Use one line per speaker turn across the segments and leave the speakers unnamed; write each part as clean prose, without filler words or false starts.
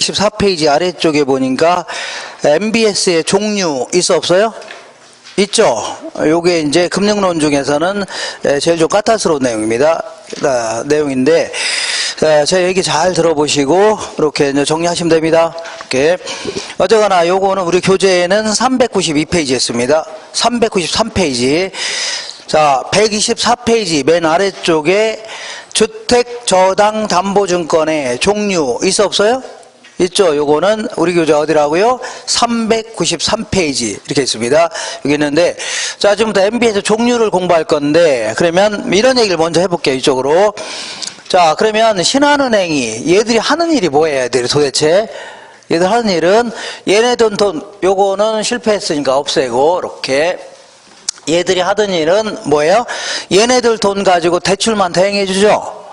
124페이지 아래쪽에 보니까 MBS의 종류 있어 없어요? 있죠. 요게 이제 금융론 중에서는 제일 좀 까탈스러운 내용입니다. 내용인데, 제 얘기 잘 들어보시고 이렇게 이제 정리하시면 됩니다. 이렇게 어쨌거나 요거는 우리 교재에는 392페이지였습니다. 393페이지. 자, 124페이지 맨 아래쪽에 주택저당담보증권의 종류 있어 없어요? 있죠. 요거는 우리 교재 어디라고요? 393페이지 이렇게 있습니다. 여기 있는데, 자, 지금부터 MB에서 종류를 공부할 건데, 그러면 이런 얘기를 먼저 해볼게요. 이쪽으로. 자, 그러면 신한은행이 얘들이 하는 일이 뭐예요? 얘들이 도대체 얘들 하는 일은 얘네들 돈 요거는 실패했으니까 없애고 이렇게 얘들이 하던 일은 뭐예요? 얘네들 돈 가지고 대출만 대행해 주죠.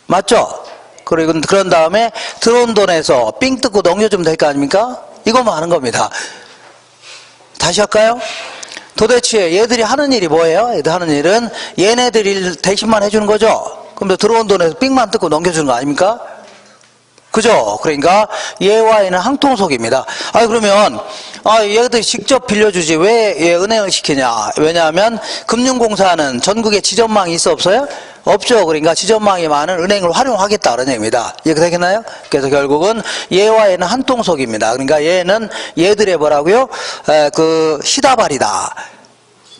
맞죠? 그리고 그런 다음에 들어온 돈에서 삥 뜯고 넘겨주면 될 거 아닙니까? 이것만 하는 겁니다. 다시 할까요? 도대체 얘들이 하는 일이 뭐예요? 얘들 하는 일은 얘네들 일 대신만 해주는 거죠. 그럼 들어온 돈에서 삥만 뜯고 넘겨주는 거 아닙니까? 그죠? 그러니까 얘와 얘는 항통속입니다. 그러면 얘들이 직접 빌려주지 왜 얘 은행을 시키냐? 왜냐하면 금융공사는 전국에 지점망이 있어 없어요? 없죠. 그러니까 지점망이 많은 은행을 활용하겠다 그런 얘기입니다. 이해가 되겠나요? 그래서 결국은 얘와 얘는 한통속입니다. 그러니까 얘는 얘들의 뭐라고요? 그 시다발이다.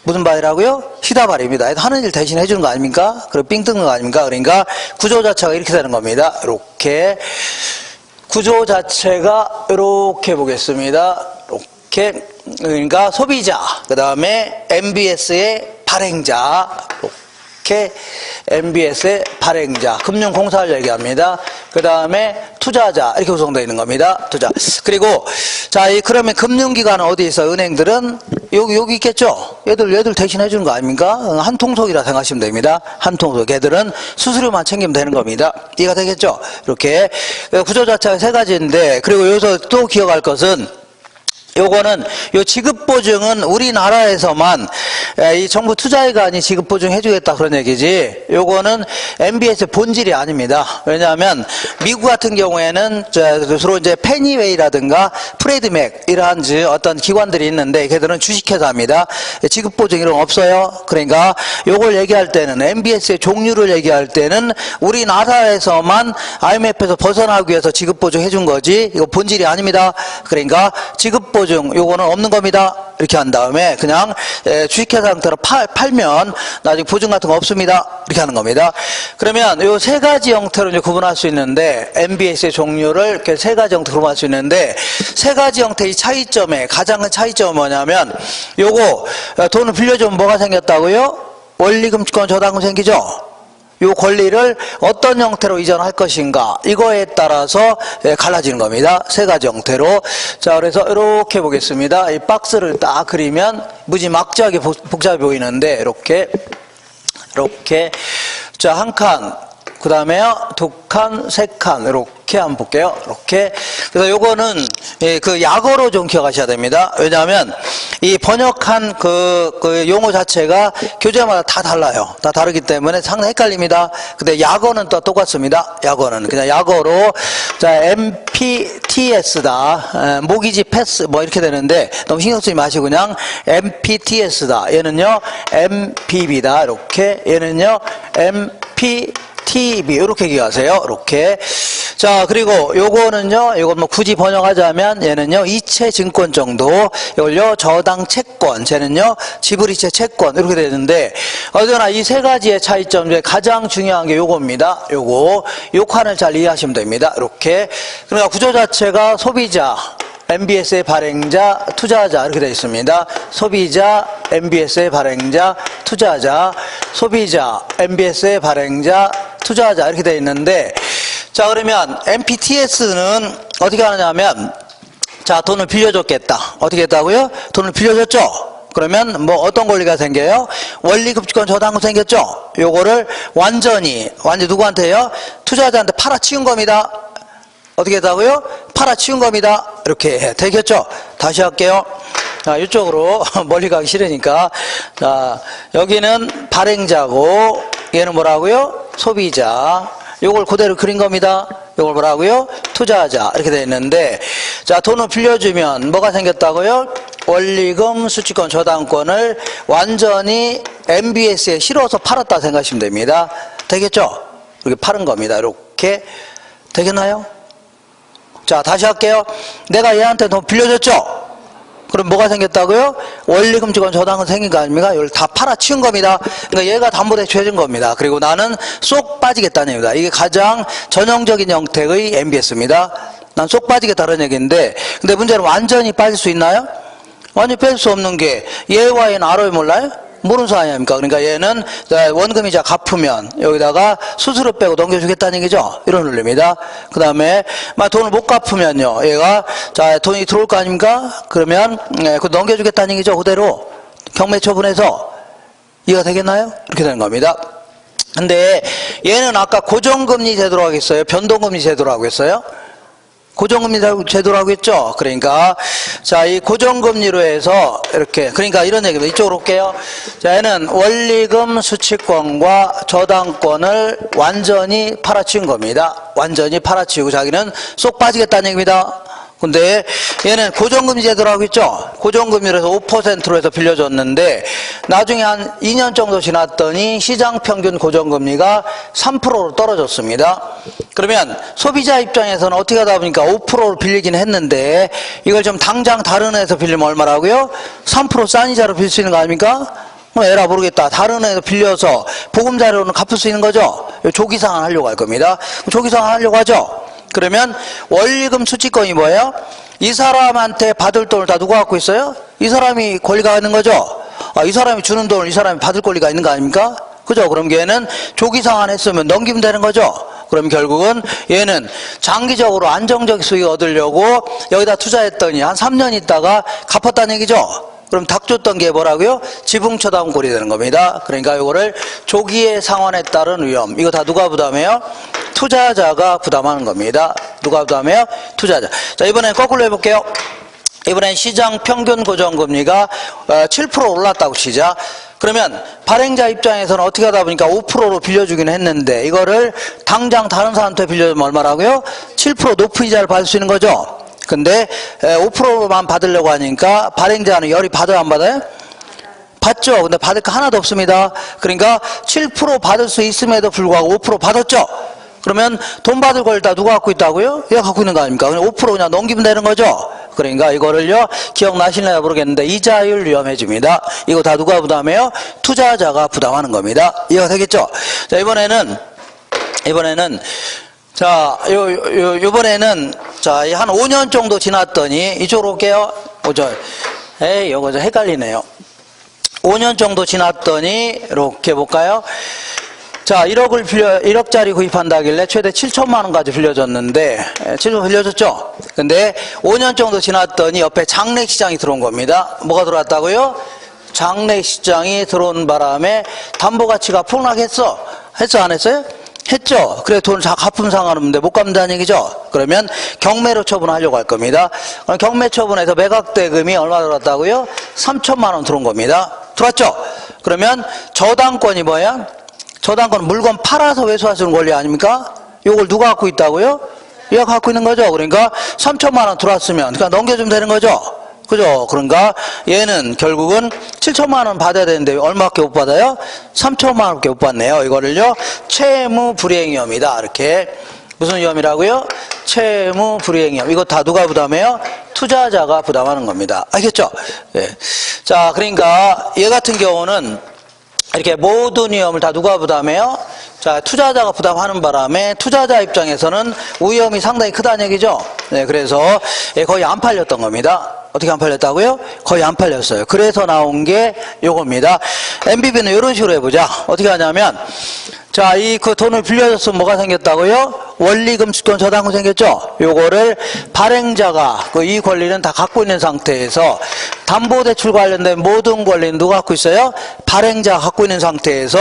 무슨 발이라고요? 시다발입니다. 하는 일 대신 해주는 거 아닙니까? 그리고 삥 뜯는 거 아닙니까? 그러니까 구조 자체가 이렇게 되는 겁니다. 이렇게 구조 자체가 이렇게 보겠습니다. 이렇게 그러니까 소비자, 그 다음에 MBS의 발행자, 이렇게 MBS의 발행자, 금융공사를 얘기합니다. 그 다음에 투자자 이렇게 구성되어 있는 겁니다. 투자. 그리고 자, 그러면 금융기관은 어디 있어? 은행들은 여기 있겠죠. 얘들 대신 해주는 거 아닙니까? 한통속이라 생각하시면 됩니다. 한통속. 얘들은 수수료만 챙기면 되는 겁니다. 이해가 되겠죠? 이렇게 구조 자체가 세 가지인데, 그리고 여기서 또 기억할 것은 요거는 요 지급보증은 우리나라에서만 이 정부 투자기관이 지급보증 해주겠다 그런 얘기지, 요거는 MBS의 본질이 아닙니다. 왜냐하면 미국 같은 경우에는 주로 이제 페니웨이라든가 프레드맥 이러한 어떤 기관들이 있는데 걔들은 주식회사입니다. 지급보증 이런 거 없어요. 그러니까 요걸 얘기할 때는 MBS의 종류를 얘기할 때는 우리나라에서만 IMF에서 벗어나기 위해서 지급보증 해준 거지 이거 본질이 아닙니다. 그러니까 지급보증 요거는 없는 겁니다. 이렇게 한 다음에 그냥 주식회사 상태로 팔면 나중에 보증 같은 거 없습니다. 이렇게 하는 겁니다. 그러면 요 세 가지 형태로 이제 구분할 수 있는데, MBS의 종류를 이렇게 세 가지 형태로 구분할 수 있는데, 세 가지 형태의 차이점에 가장 큰 차이점은 뭐냐면, 요거 돈을 빌려주면 뭐가 생겼다고요? 원리금권 저당금 생기죠? 요 권리를 어떤 형태로 이전할 것인가, 이거에 따라서 갈라지는 겁니다. 세 가지 형태로. 자, 그래서 이렇게 보겠습니다. 이 박스를 딱 그리면 무지막지하게 복잡해 보이는데, 이렇게 자, 한 칸, 그 다음에요 두 칸, 세 칸, 이렇게 한번 볼게요. 이렇게. 그래서 요거는 그 약어로 좀 기억하셔야 됩니다. 왜냐하면 이 번역한 그 용어 자체가 교재마다 다 달라요. 다 다르기 때문에 상당히 헷갈립니다. 근데 약어는 또 똑같습니다. 약어는 그냥 약어로 자, MPTS다, 모기지 패스 뭐 이렇게 되는데 너무 신경 쓰지 마시고 그냥 MPTS다. 얘는요 MPB다. 이렇게. 얘는요 MPTB 이렇게 기억하세요. 이렇게. 자, 그리고 요거는요, 이거 뭐 굳이 번역하자면 얘는요 이체 증권 정도, 이걸요 저당 채권, 쟤는요 지불이체 채권 이렇게 되는데, 어쨌거나 이 세 가지의 차이점 중에 가장 중요한 게 요겁니다. 요 칸을 잘 이해하시면 됩니다. 이렇게. 그러니까 구조 자체가 소비자, MBS의 발행자, 투자자 이렇게 되어 있습니다. 소비자, MBS의 발행자, 투자자, 소비자, MBS의 발행자, 투자자 이렇게 되어 있는데, 자, 그러면 MPTS는 어떻게 하느냐면, 자, 돈을 빌려줬겠다. 어떻게 했다고요? 돈을 빌려줬죠? 그러면 뭐 어떤 권리가 생겨요? 원리금권 저당금 생겼죠? 요거를 완전히 누구한테요? 투자자한테 팔아치운 겁니다. 어떻게 했다고요? 팔아치운 겁니다. 이렇게 되겠죠? 다시 할게요. 자, 이쪽으로 멀리 가기 싫으니까. 자, 여기는 발행자고, 얘는 뭐라고요? 소비자. 요걸 그대로 그린 겁니다. 이걸 뭐라고요? 투자자 이렇게 되어 있는데, 자, 돈을 빌려주면 뭐가 생겼다고요? 원리금, 수취권, 저당권을 완전히 MBS에 실어서 팔았다 생각하시면 됩니다. 되겠죠? 이렇게 파는 겁니다. 이렇게 되겠나요? 자, 다시 할게요. 내가 얘한테 돈 빌려줬죠? 그럼 뭐가 생겼다고요? 원리금, 주권, 저당은 생긴 거 아닙니까? 이걸 다 팔아치운 겁니다. 그러니까 얘가 담보대출해준 겁니다. 그리고 나는 쏙 빠지겠다는 얘기입니다. 이게 가장 전형적인 형태의 MBS입니다. 난 쏙 빠지겠다는 얘기인데, 근데 문제는 완전히 빠질 수 있나요? 완전히 뺄 수 없는 게, 얘와 얘는 알아요, 몰라요? 모르는 사이 아닙니까? 그러니까 얘는 원금이자 갚으면 여기다가 수수료 빼고 넘겨주겠다는 얘기죠. 이런 논리입니다. 그 다음에 돈을 못 갚으면요, 얘가 자 돈이 들어올 거 아닙니까? 그러면 그 넘겨주겠다는 얘기죠. 그대로 경매 처분해서. 이해가 되겠나요? 이렇게 되는 겁니다. 근데 얘는 아까 고정금리 제도로 하겠어요? 변동금리 제도로 하겠어요? 고정금리 제도라고 했죠. 그러니까 자, 이 고정금리로 해서 이렇게, 그러니까 이런 얘기입니다. 이쪽으로 올게요. 자, 얘는 원리금, 수취권과 저당권을 완전히 팔아치운 겁니다. 완전히 팔아치우고 자기는 쏙 빠지겠다는 얘기입니다. 근데 얘는 고정금리 제도라고 했죠. 고정금리로 해서 5%로 해서 빌려줬는데 나중에 한 2년 정도 지났더니 시장 평균 고정금리가 3%로 떨어졌습니다. 그러면 소비자 입장에서는 어떻게 하다 보니까 5%로 빌리긴 했는데 이걸 좀 당장 다른 애에서 빌리면 얼마라고요? 3% 싼 이자로 빌릴 수 있는 거 아닙니까? 에라 모르겠다. 다른 애에서 빌려서 보금자리로는 갚을 수 있는 거죠. 조기상환 하려고 할 겁니다. 조기상환 하려고 하죠. 그러면 원리금, 수취권이 뭐예요? 이 사람한테 받을 돈을 다 누가 갖고 있어요? 이 사람이 권리가 있는 거죠. 이 사람이 주는 돈을 이 사람이 받을 권리가 있는 거 아닙니까? 그죠? 그럼 얘는 조기상환 했으면 넘기면 되는 거죠. 그럼 결국은 얘는 장기적으로 안정적 수익 얻으려고 여기다 투자했더니 한 3년 있다가 갚았다는 얘기죠. 그럼 닭 줬던 게 뭐라고요? 지붕처담골이 되는 겁니다. 그러니까 이거를 조기에 상환에 따른 위험, 이거 다 누가 부담해요? 투자자가 부담하는 겁니다. 누가 부담해요? 투자자. 자, 이번엔 거꾸로 해볼게요. 이번엔 시장 평균 고정금리가 7% 올랐다고 치자. 그러면 발행자 입장에서는 어떻게 하다 보니까 5%로 빌려주긴 했는데 이거를 당장 다른 사람한테 빌려주면 얼마라고요? 7% 높은 이자를 받을 수 있는 거죠. 근데 5%만 받으려고 하니까 발행자는 열이 받아요, 안 받아요? 받죠. 근데 받을 거 하나도 없습니다. 그러니까 7% 받을 수 있음에도 불구하고 5% 받았죠. 그러면 돈 받을 걸 다 누가 갖고 있다고요? 얘가 갖고 있는 거 아닙니까? 그냥 5% 그냥 넘기면 되는 거죠. 그러니까 이거를요, 기억나시나요? 모르겠는데 이자율 위험해집니다. 이거 다 누가 부담해요? 투자자가 부담하는 겁니다. 이해가 되겠죠? 자, 이번에는 요번에는 자, 한 5년 정도 지났더니 이쪽으로 올게요. 요거 좀 헷갈리네요. 5년 정도 지났더니 이렇게 볼까요? 자, 1억짜리 구입한다길래 최대 7천만 원까지 빌려줬는데 7천 빌려줬죠. 근데 5년 정도 지났더니 옆에 장래시장이 들어온 겁니다. 뭐가 들어왔다고요? 장래시장이 들어온 바람에 담보가치가 폭락했어. 했어, 안 했어요? 했죠. 그래 돈 다 갚으면 상관없는데 못 갚는다는 얘기죠. 그러면 경매로 처분하려고 할 겁니다. 경매 처분에서 매각대금이 얼마 들어왔다고요? 3천만 원 들어온 겁니다. 들어왔죠. 그러면 저당권이 뭐야? 저당권 물건 팔아서 회수할 수 있는 권리 아닙니까? 이걸 누가 갖고 있다고요? 얘가 갖고 있는 거죠. 그러니까 3천만 원 들어왔으면 그냥 넘겨주면 되는 거죠. 그죠? 그러니까 얘는 결국은 7천만 원 받아야 되는데 얼마밖에 못 받아요? 3천만 원밖에 못 받네요. 이거를요, 채무 불이행 위험이다. 이렇게. 무슨 위험이라고요? 채무 불이행 위험. 이거 다 누가 부담해요? 투자자가 부담하는 겁니다. 알겠죠? 예. 자, 그러니까 얘 같은 경우는 이렇게 모든 위험을 다 누가 부담해요? 자, 투자자가 부담하는 바람에 투자자 입장에서는 위험이 상당히 크다는 얘기죠. 네, 그래서 거의 안 팔렸던 겁니다. 어떻게 안 팔렸다고요? 거의 안 팔렸어요. 그래서 나온 게 요겁니다. MBB는 이런 식으로 해보자. 어떻게 하냐면, 자, 그 돈을 빌려줬으면 뭐가 생겼다고요? 원리금, 주권, 저당권 생겼죠? 요거를 발행자가 이 권리는 다 갖고 있는 상태에서 담보대출 관련된 모든 권리는 누가 갖고 있어요? 발행자가 갖고 있는 상태에서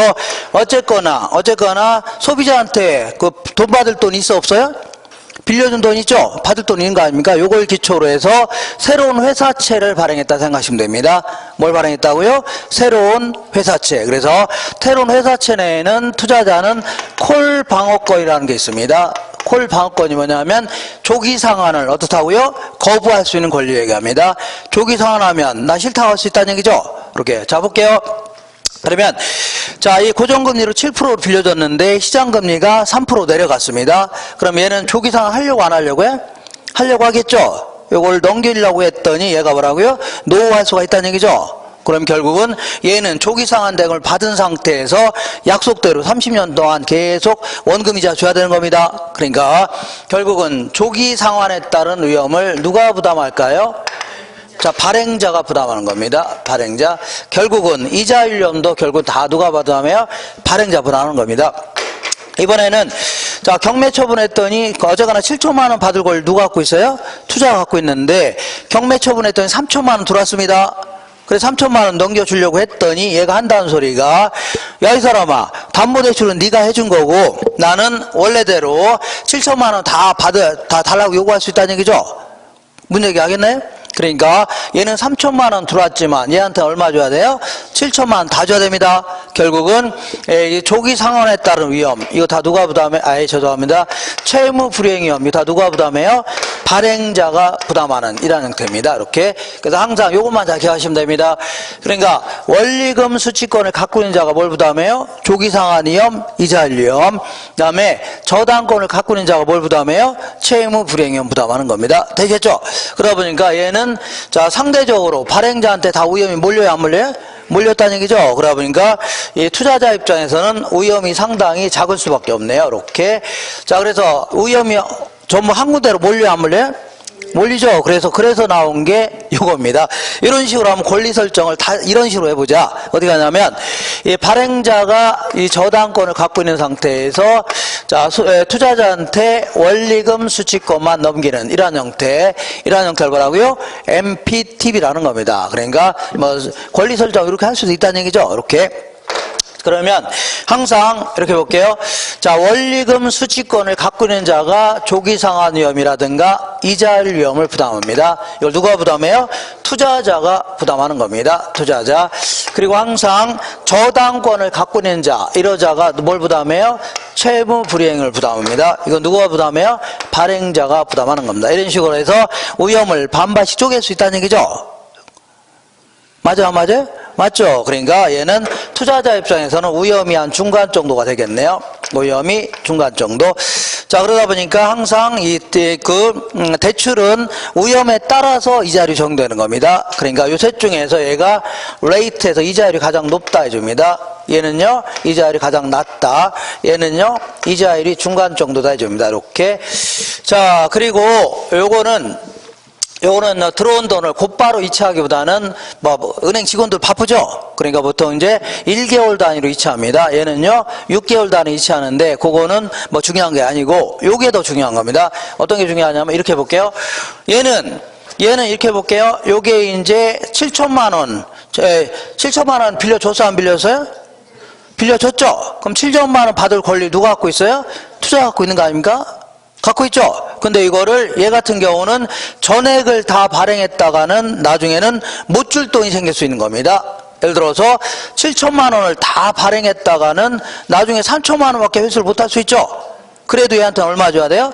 어쨌거나 소비자한테 그 돈 받을 돈 있어 없어요? 빌려준 돈 있죠? 받을 돈 있는 거 아닙니까? 요걸 기초로 해서 새로운 회사채를 발행했다 생각하시면 됩니다. 뭘 발행했다고요? 새로운 회사채. 그래서 새로운 회사채 내에는 투자자는 콜 방어권이라는 게 있습니다. 콜 방어권이 뭐냐면 조기 상환을 어떻다고요? 거부할 수 있는 권리 얘기합니다. 조기 상환하면 나 싫다고 할 수 있다는 얘기죠? 이렇게 자 볼게요. 그러면 자, 이 고정금리로 7%로 빌려줬는데 시장금리가 3% 내려갔습니다. 그럼 얘는 조기 상환 하려고 안 하려고요? 하려고 하겠죠? 요걸 넘기려고 했더니 얘가 뭐라고요? 노후할 수가 있다는 얘기죠? 그럼 결국은 얘는 조기 상환대금을 받은 상태에서 약속대로 30년 동안 계속 원금이자 줘야 되는 겁니다. 그러니까 결국은 조기 상환에 따른 위험을 누가 부담할까요? 자, 발행자가 부담하는 겁니다. 발행자. 결국은 이자율 위험도 결국 다 누가 부담해요? 발행자 부담하는 겁니다. 이번에는 자, 경매 처분했더니 어제가나 7천만 원 받을 걸 누가 갖고 있어요? 투자가 갖고 있는데 경매 처분했더니 3천만 원 들어왔습니다. 그래서 3천만 원 넘겨주려고 했더니 얘가 한다는 소리가 야, 이 사람아, 담보대출은 네가 해준 거고 나는 원래대로 7천만 원 다 달라고 요구할 수 있다는 얘기죠? 문 얘기하겠나요? 그러니까 얘는 3천만 원 들어왔지만 얘한테 얼마 줘야 돼요? 7천만 원 다 줘야 됩니다. 결국은 조기 상환에 따른 위험, 이거 다 누가 부담해? 죄송합니다. 채무 불이행 위험, 이거 다 누가 부담해요? 발행자가 부담하는 이런 형태입니다. 이렇게. 그래서 항상 요것만 잘 기억하시면 됩니다. 그러니까 원리금 수취권을 갖고 있는 자가 뭘 부담해요? 조기 상환 위험, 이자율 위험. 그다음에 저당권을 갖고 있는 자가 뭘 부담해요? 채무 불이행 위험 부담하는 겁니다. 되겠죠? 그러다 보니까 얘는 자, 상대적으로 발행자한테 다 위험이 몰려요, 안 몰려요? 몰렸다는 얘기죠. 그러다 보니까 이 투자자 입장에서는 위험이 상당히 작을 수밖에 없네요. 이렇게. 자, 그래서 위험이 전부 한 군데로 몰려요, 안 몰려요? 몰리죠. 그래서 나온 게 이겁니다. 이런 식으로 하면 권리 설정을 다 이런 식으로 해보자. 어디 가냐면 이 발행자가 이 저당권을 갖고 있는 상태에서 자, 투자자한테 원리금 수취권만 넘기는 이러한 형태를 뭐라고요? MPTB라는 겁니다. 그러니까 뭐 권리 설정 이렇게 할 수도 있다는 얘기죠. 이렇게. 그러면 항상 이렇게 볼게요. 자, 원리금 수취권을 갖고 있는 자가 조기 상환 위험이라든가 이자율 위험을 부담합니다. 이걸 누가 부담해요? 투자자가 부담하는 겁니다. 투자자. 그리고 항상 저당권을 갖고 있는 자, 이러자가 뭘 부담해요? 채무 불이행을 부담합니다. 이건 누가 부담해요? 발행자가 부담하는 겁니다. 이런 식으로 해서 위험을 반반씩 쪼갤 수 있다는 얘기죠. 맞아요, 안 맞아요? 맞죠? 그러니까 얘는 투자자 입장에서는 위험이 한 중간 정도가 되겠네요. 위험이 중간 정도. 자, 그러다 보니까 항상 대출은 위험에 따라서 이자율이 정되는 겁니다. 그러니까 요 셋 중에서 얘가 레이트에서 이자율이 가장 높다 해줍니다. 얘는요, 이자율이 가장 낮다. 얘는요, 이자율이 중간 정도다 해줍니다. 이렇게. 자, 그리고 요거는 들어온 돈을 곧바로 이체하기보다는 뭐 은행 직원들 바쁘죠. 그러니까 보통 이제 1개월 단위로 이체합니다. 얘는요 6개월 단위 이체하는데 그거는 뭐 중요한 게 아니고 요게 더 중요한 겁니다. 어떤 게 중요하냐면 이렇게 볼게요. 얘는 이렇게 볼게요. 요게 이제 7천만 원 빌려줬어요, 안 빌렸어요? 빌려줬죠. 그럼 7천만 원 받을 권리 누가 갖고 있어요? 투자 갖고 있는 거 아닙니까? 갖고 있죠. 근데 이거를 얘 같은 경우는 전액을 다 발행했다가는 나중에는 못 줄 돈이 생길 수 있는 겁니다. 예를 들어서 7천만 원을 다 발행했다가는 나중에 3천만 원밖에 회수를 못 할 수 있죠. 그래도 얘한테 얼마 줘야 돼요?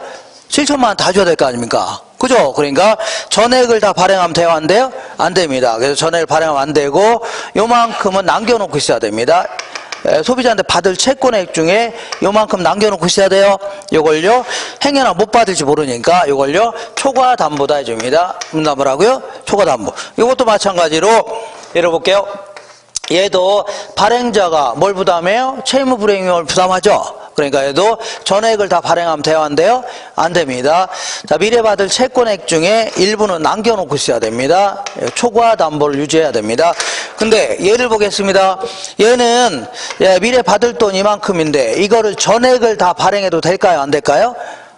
7천만 원 다 줘야 될 거 아닙니까? 그죠? 그러니까 전액을 다 발행하면 돼요, 안 돼요? 안 됩니다. 그래서 전액을 발행하면 안 되고 요만큼은 남겨놓고 있어야 됩니다. 소비자한테 받을 채권액 중에 요만큼 남겨놓고 있어야 돼요. 요걸요 행여나 못 받을지 모르니까 요걸요 초과 담보다 해줍니다. 뭐라고요? 초과 담보. 이것도 마찬가지로 예를 볼게요. 얘도 발행자가 뭘 부담해요? 채무 불이행 위험을 부담하죠. 그러니까 얘도 전액을 다 발행하면 돼요, 안 돼요? 안 됩니다. 자, 미래 받을 채권액 중에 일부는 남겨놓고 있어야 됩니다. 초과 담보를 유지해야 됩니다. 근데 얘를 보겠습니다. 얘는 미래 받을 돈 이만큼인데 이거를 전액을 다 발행해도 될까요, 안 될까요?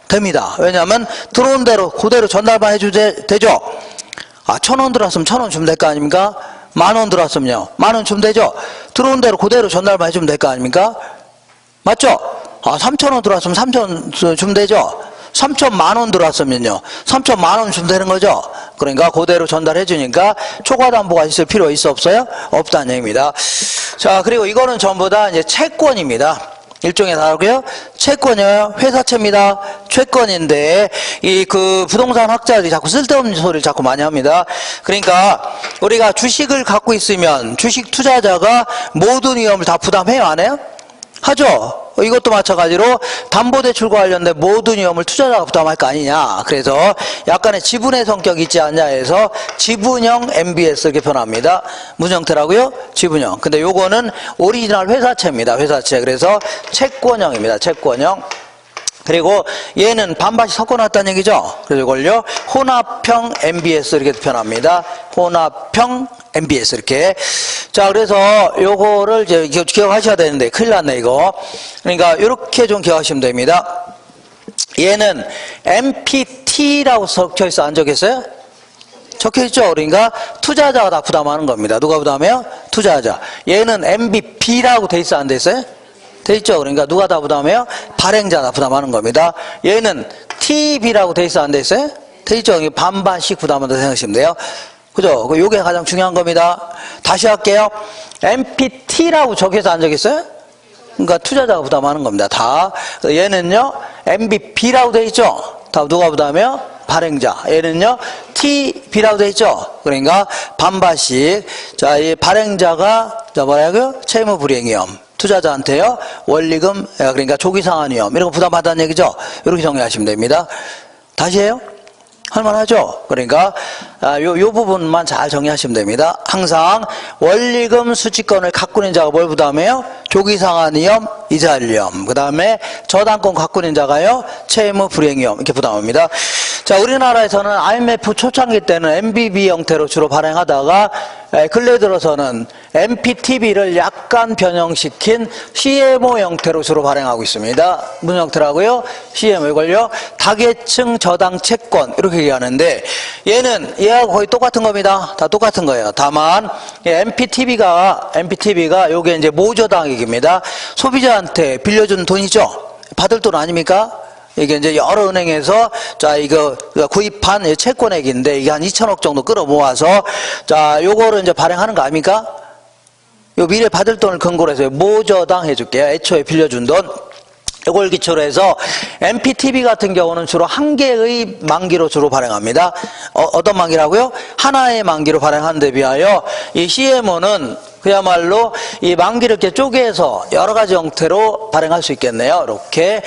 됩니다. 왜냐하면 들어온 대로 그대로 전달만 해주면 되죠. 1,000원 들어왔으면 1,000원 주면 될 거 아닙니까? 10,000원 들어왔으면요 10,000원 주면 되죠. 들어온 대로 그대로 전달만 해주면 될 거 아닙니까? 맞죠? 3,000원 들어왔으면 3,000원 주면 되죠. 3천만 원 들어왔으면요. 3천만 원 주면 되는 거죠. 그러니까 그대로 전달해 주니까 초과 담보가 있을 필요 있어 없어요? 없다는 얘기입니다. 자, 그리고 이거는 전부 다 이제 채권입니다. 일종의 다르고요. 채권이요. 회사채입니다. 채권인데 이 그 부동산 학자들이 자꾸 쓸데없는 소리를 자꾸 많이 합니다. 그러니까 우리가 주식을 갖고 있으면 주식 투자자가 모든 위험을 다 부담해요, 안 해요? 하죠. 이것도 마찬가지로 담보대출과 관련된 모든 위험을 투자자가 부담할 거 아니냐. 그래서 약간의 지분의 성격이 있지 않냐 해서 지분형 MBS 이렇게 표현합니다. 무슨 형태라고요? 지분형. 근데 요거는 오리지널 회사채입니다. 회사채. 그래서 채권형입니다. 채권형. 그리고 얘는 반반씩 섞어놨다는 얘기죠. 그래서 이걸요 혼합형 MBS 이렇게 표현합니다. 혼합형 MBS 이렇게. 자, 그래서 요거를 이제 기억하셔야 되는데 큰일 났네 이거. 그러니까 이렇게 좀 기억하시면 됩니다. 얘는 MPT라고 적혀 있어 안 적혀 있어요? 적혀 있죠. 그러니까 투자자가 다 부담하는 겁니다. 누가 부담해요? 투자자. 얘는 MBB라고 돼 있어 안 돼 있어요? 돼 있죠. 그러니까 누가 다 부담해요? 발행자가 부담하는 겁니다. 얘는 TB라고 돼 있어 안 돼 있어요? 돼 있죠. 반반씩 부담한다 생각하시면 돼요. 그죠? 요게 가장 중요한 겁니다. 다시 할게요. MPT라고 적혀서 안 적혔어요? 그러니까 투자자가 부담하는 겁니다. 다. 얘는요, MBB라고 돼 있죠? 다 누가 부담해요? 발행자. 얘는요, TB라고 돼 있죠? 그러니까 반반씩. 자, 이 발행자가, 뭐라고요? 채무 불이행위험. 투자자한테요, 원리금, 그러니까 조기상환 위험. 이런 거 부담한다는 얘기죠? 이렇게 정리하시면 됩니다. 다시 해요? 할만하죠? 그러니까 요 부분만 잘 정리하시면 됩니다. 항상 원리금 수취권을 갖고 있는 자가 뭘 부담해요? 조기상환 위험, 이자율 위험. 그 다음에 저당권 갖고 있는 자가요 채무 불이행 위험 이렇게 부담합니다. 자, 우리나라에서는 IMF 초창기 때는 MBB 형태로 주로 발행하다가 근래 들어서는 MPTB를 약간 변형시킨 CMO 형태로 주로 발행하고 있습니다. 무슨 형태라고요? CMO. 이걸요 다계층 저당 채권 이렇게 얘기하는데 얘는 얘하고 거의 똑같은 겁니다. 다 똑같은 거예요. 다만 MPTB가 요게 이제 모저당액입니다. 소비자한테 빌려준 돈이죠. 받을 돈 아닙니까? 이게 이제 여러 은행에서 자 이거 구입한 채권액인데 이게 한 2천억 정도 끌어모아서 자 요거를 이제 발행하는 거 아닙니까? 요 미래 받을 돈을 근거로 해서 모저당 해줄게요. 애초에 빌려준 돈. 이걸 기초로 해서 MPTB 같은 경우는 주로 한 개의 만기로 주로 발행합니다. 어떤 만기라고요? 하나의 만기로 발행하는 데 비하여 이 CMO는 그야말로 이 만기를 이렇게 쪼개서 여러 가지 형태로 발행할 수 있겠네요. 이렇게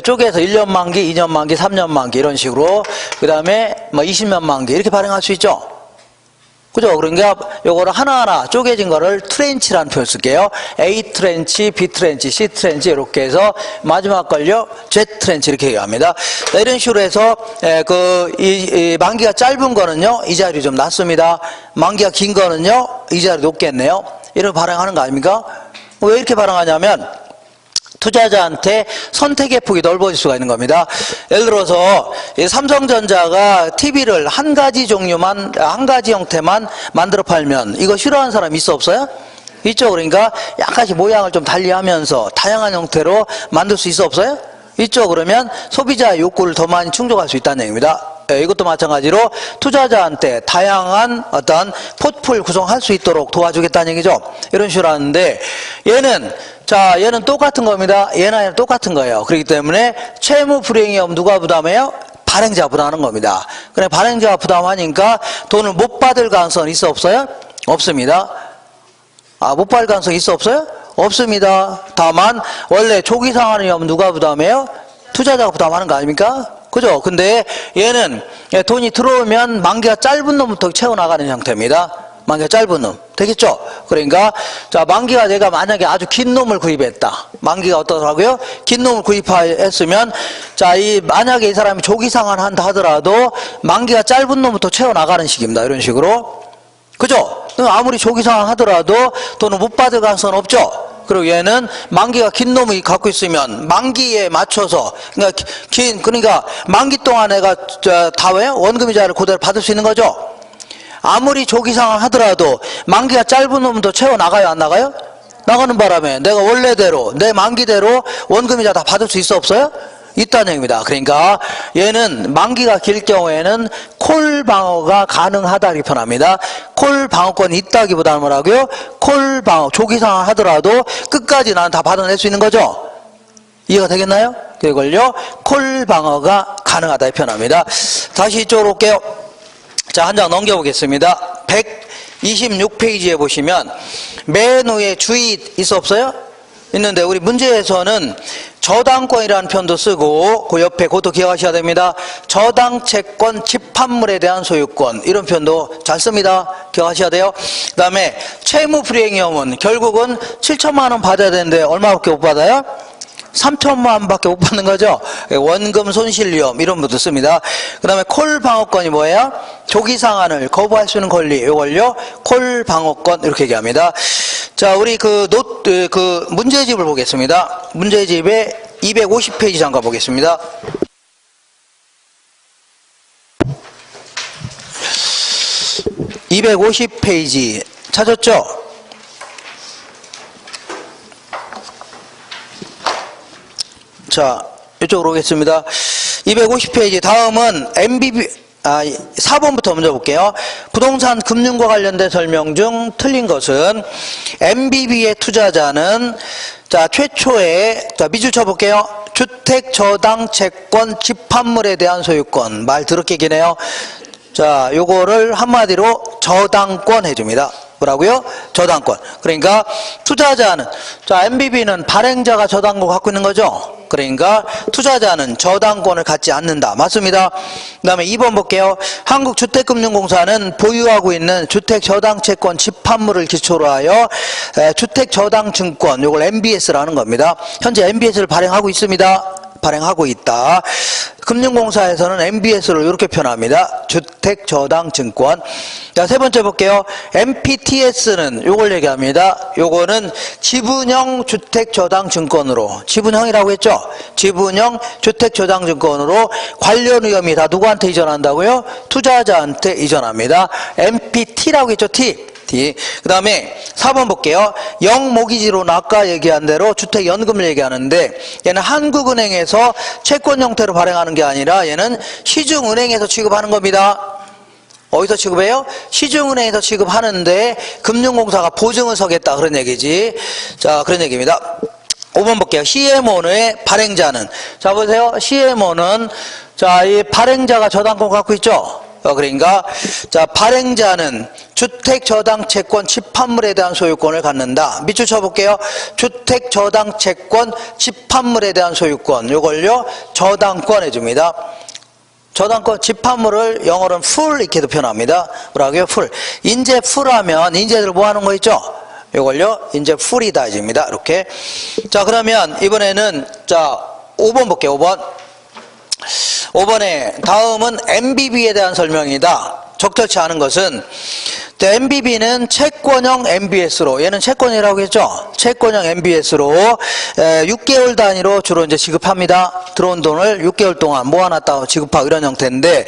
쪼개서 1년 만기, 2년 만기, 3년 만기 이런 식으로 그 다음에 뭐 20년 만기 이렇게 발행할 수 있죠. 그죠? 그러니까 요거를 하나하나 쪼개진 거를 트렌치라는 표현 쓸게요. A 트렌치, B 트렌치, C 트렌치 이렇게 해서 마지막 걸요 Z 트렌치 이렇게 얘기합니다. 이런 식으로 해서 이 만기가 짧은 거는요 이자율이 좀 낮습니다. 만기가 긴 거는요 이자율이 높겠네요. 이렇게 발행하는 거 아닙니까? 왜 이렇게 발행하냐면 투자자한테 선택의 폭이 넓어질 수가 있는 겁니다. 예를 들어서 삼성전자가 TV를 한 가지 종류만, 한 가지 형태만 만들어 팔면 이거 싫어하는 사람 있어 없어요? 있죠. 그러니까 약간씩 모양을 좀 달리하면서 다양한 형태로 만들 수 있어 없어요? 있죠. 그러면 소비자의 욕구를 더 많이 충족할 수 있다는 얘기입니다. 이것도 마찬가지로 투자자한테 다양한 어떤 포트폴리오 구성할 수 있도록 도와주겠다는 얘기죠. 이런 식으로 하는데 얘는 똑같은 겁니다. 얘는 똑같은 거예요. 그렇기 때문에 채무 불이행위험 누가 부담해요? 발행자가 부담하는 겁니다. 그래 발행자가 부담하니까 돈을 못 받을 가능성은 있어 없어요? 없습니다. 못 받을 가능성이 있어 없어요? 없습니다. 다만 원래 조기 상환위험 누가 부담해요? 투자자가 부담하는 거 아닙니까? 그죠? 근데 얘는 돈이 들어오면 만기가 짧은 놈부터 채워나가는 형태입니다. 만기가 짧은 놈. 되겠죠? 그러니까, 자, 만기가 내가 만약에 아주 긴 놈을 구입했다. 만기가 어떠더라고요? 긴 놈을 구입했으면, 자, 만약에 이 사람이 조기 상환한다 하더라도, 만기가 짧은 놈부터 채워나가는 식입니다. 이런 식으로. 그죠? 아무리 조기 상환하더라도 돈을 못 받을 가능성은 없죠? 그리고 얘는 만기가 긴 놈이 갖고 있으면 만기에 맞춰서 그러니까 만기 동안 내가 다 왜 원금이자를 그대로 받을 수 있는 거죠. 아무리 조기 상환 하더라도 만기가 짧은 놈도 채워 나가요 안 나가요? 나가는 바람에 내가 원래대로 내 만기대로 원금이자 다 받을 수 있어 없어요? 있다는 얘기입니다. 그러니까 얘는 만기가 길 경우에는 콜 방어가 가능하다 이렇게 표현합니다. 콜 방어권이 있다기보다는 뭐라고요? 콜 방어, 조기 상황 하더라도 끝까지 나는 다 받아낼 수 있는 거죠. 이해가 되겠나요? 이걸요 콜 방어가 가능하다 이 표현합니다. 다시 이쪽으로 올게요. 자, 한 장 넘겨보겠습니다. 126페이지에 보시면 맨 위에 주의 있어 없어요? 있는데 우리 문제에서는 저당권이라는 표현도 쓰고 그 옆에 그것도 기억하셔야 됩니다. 저당채권 집합물에 대한 소유권 이런 표현도 잘 씁니다. 기억하셔야 돼요. 그 다음에 채무불이행위험은 결국은 7천만 원 받아야 되는데 얼마밖에 못 받아요? 3천만 원밖에 못 받는 거죠. 원금 손실위험 이런 것도 씁니다. 그 다음에 콜 방어권이 뭐예요? 조기 상환을 거부할 수 있는 권리 이걸요 콜 방어권 이렇게 얘기합니다. 자, 우리 그 문제집을 보겠습니다. 문제집의 250페이지 잠깐 보겠습니다. (250페이지) 찾았죠? 자, 이쪽으로 오겠습니다. 250페이지 다음은 MBB 4번부터 먼저 볼게요. 부동산 금융과 관련된 설명 중 틀린 것은 MBB의 투자자는 자 최초에 자 밑줄 쳐볼게요. 주택 저당 채권 집합물에 대한 소유권 말 더럽게 기네요. 자 요거를 한마디로 저당권 해줍니다. 뭐라고요? 저당권. 그러니까 투자자는 자 MBB는 발행자가 저당권을 갖고 있는 거죠. 그러니까 투자자는 저당권을 갖지 않는다. 맞습니다. 그 다음에 2번 볼게요. 한국주택금융공사는 보유하고 있는 주택저당채권 집합물을 기초로 하여 주택저당증권 요걸 MBS라는 겁니다. 현재 MBS를 발행하고 있습니다. 발행하고 있다. 금융공사에서는 MBS를 이렇게 표현합니다. 주택저당증권. 자, 세 번째 볼게요. MPTS는 요걸 얘기합니다. 요거는 지분형 주택저당증권으로 지분형이라고 했죠. 지분형 주택저당증권으로 관련 위험이 다 누구한테 이전한다고요? 투자자한테 이전합니다. MPT라고 했죠. T. 그 다음에 4번 볼게요. 영모기지로는 아까 얘기한 대로 주택연금을 얘기하는데 얘는 한국은행에서 채권 형태로 발행하는 게 아니라 얘는 시중은행에서 취급하는 겁니다. 어디서 취급해요? 시중은행에서 취급하는데 금융공사가 보증을 서겠다 그런 얘기지. 자, 그런 얘기입니다. 5번 볼게요. CMO의 발행자는 자 보세요. CMO는 자 이 발행자가 저당권 갖고 있죠. 그러니까 자 발행자는 주택저당채권 집합물에 대한 소유권을 갖는다. 밑줄 쳐볼게요. 주택저당채권 집합물에 대한 소유권 요걸요 저당권 해줍니다. 저당권 집합물을 영어로는 full 이렇게도 표현합니다. 뭐라고요? full. 인재 full하면 인재들 뭐 하는 거 있죠? 요걸요 인재 full이다 해줍니다. 이렇게. 자 그러면 이번에는 자 5번 볼게요. 5번에 다음은 MBB에 대한 설명이다. 적절치 않은 것은 MBB는 채권형 MBS로 얘는 채권이라고 했죠. 채권형 MBS로 6개월 단위로 주로 이제 지급합니다. 들어온 돈을 6개월 동안 모아놨다가 지급하고 이런 형태인데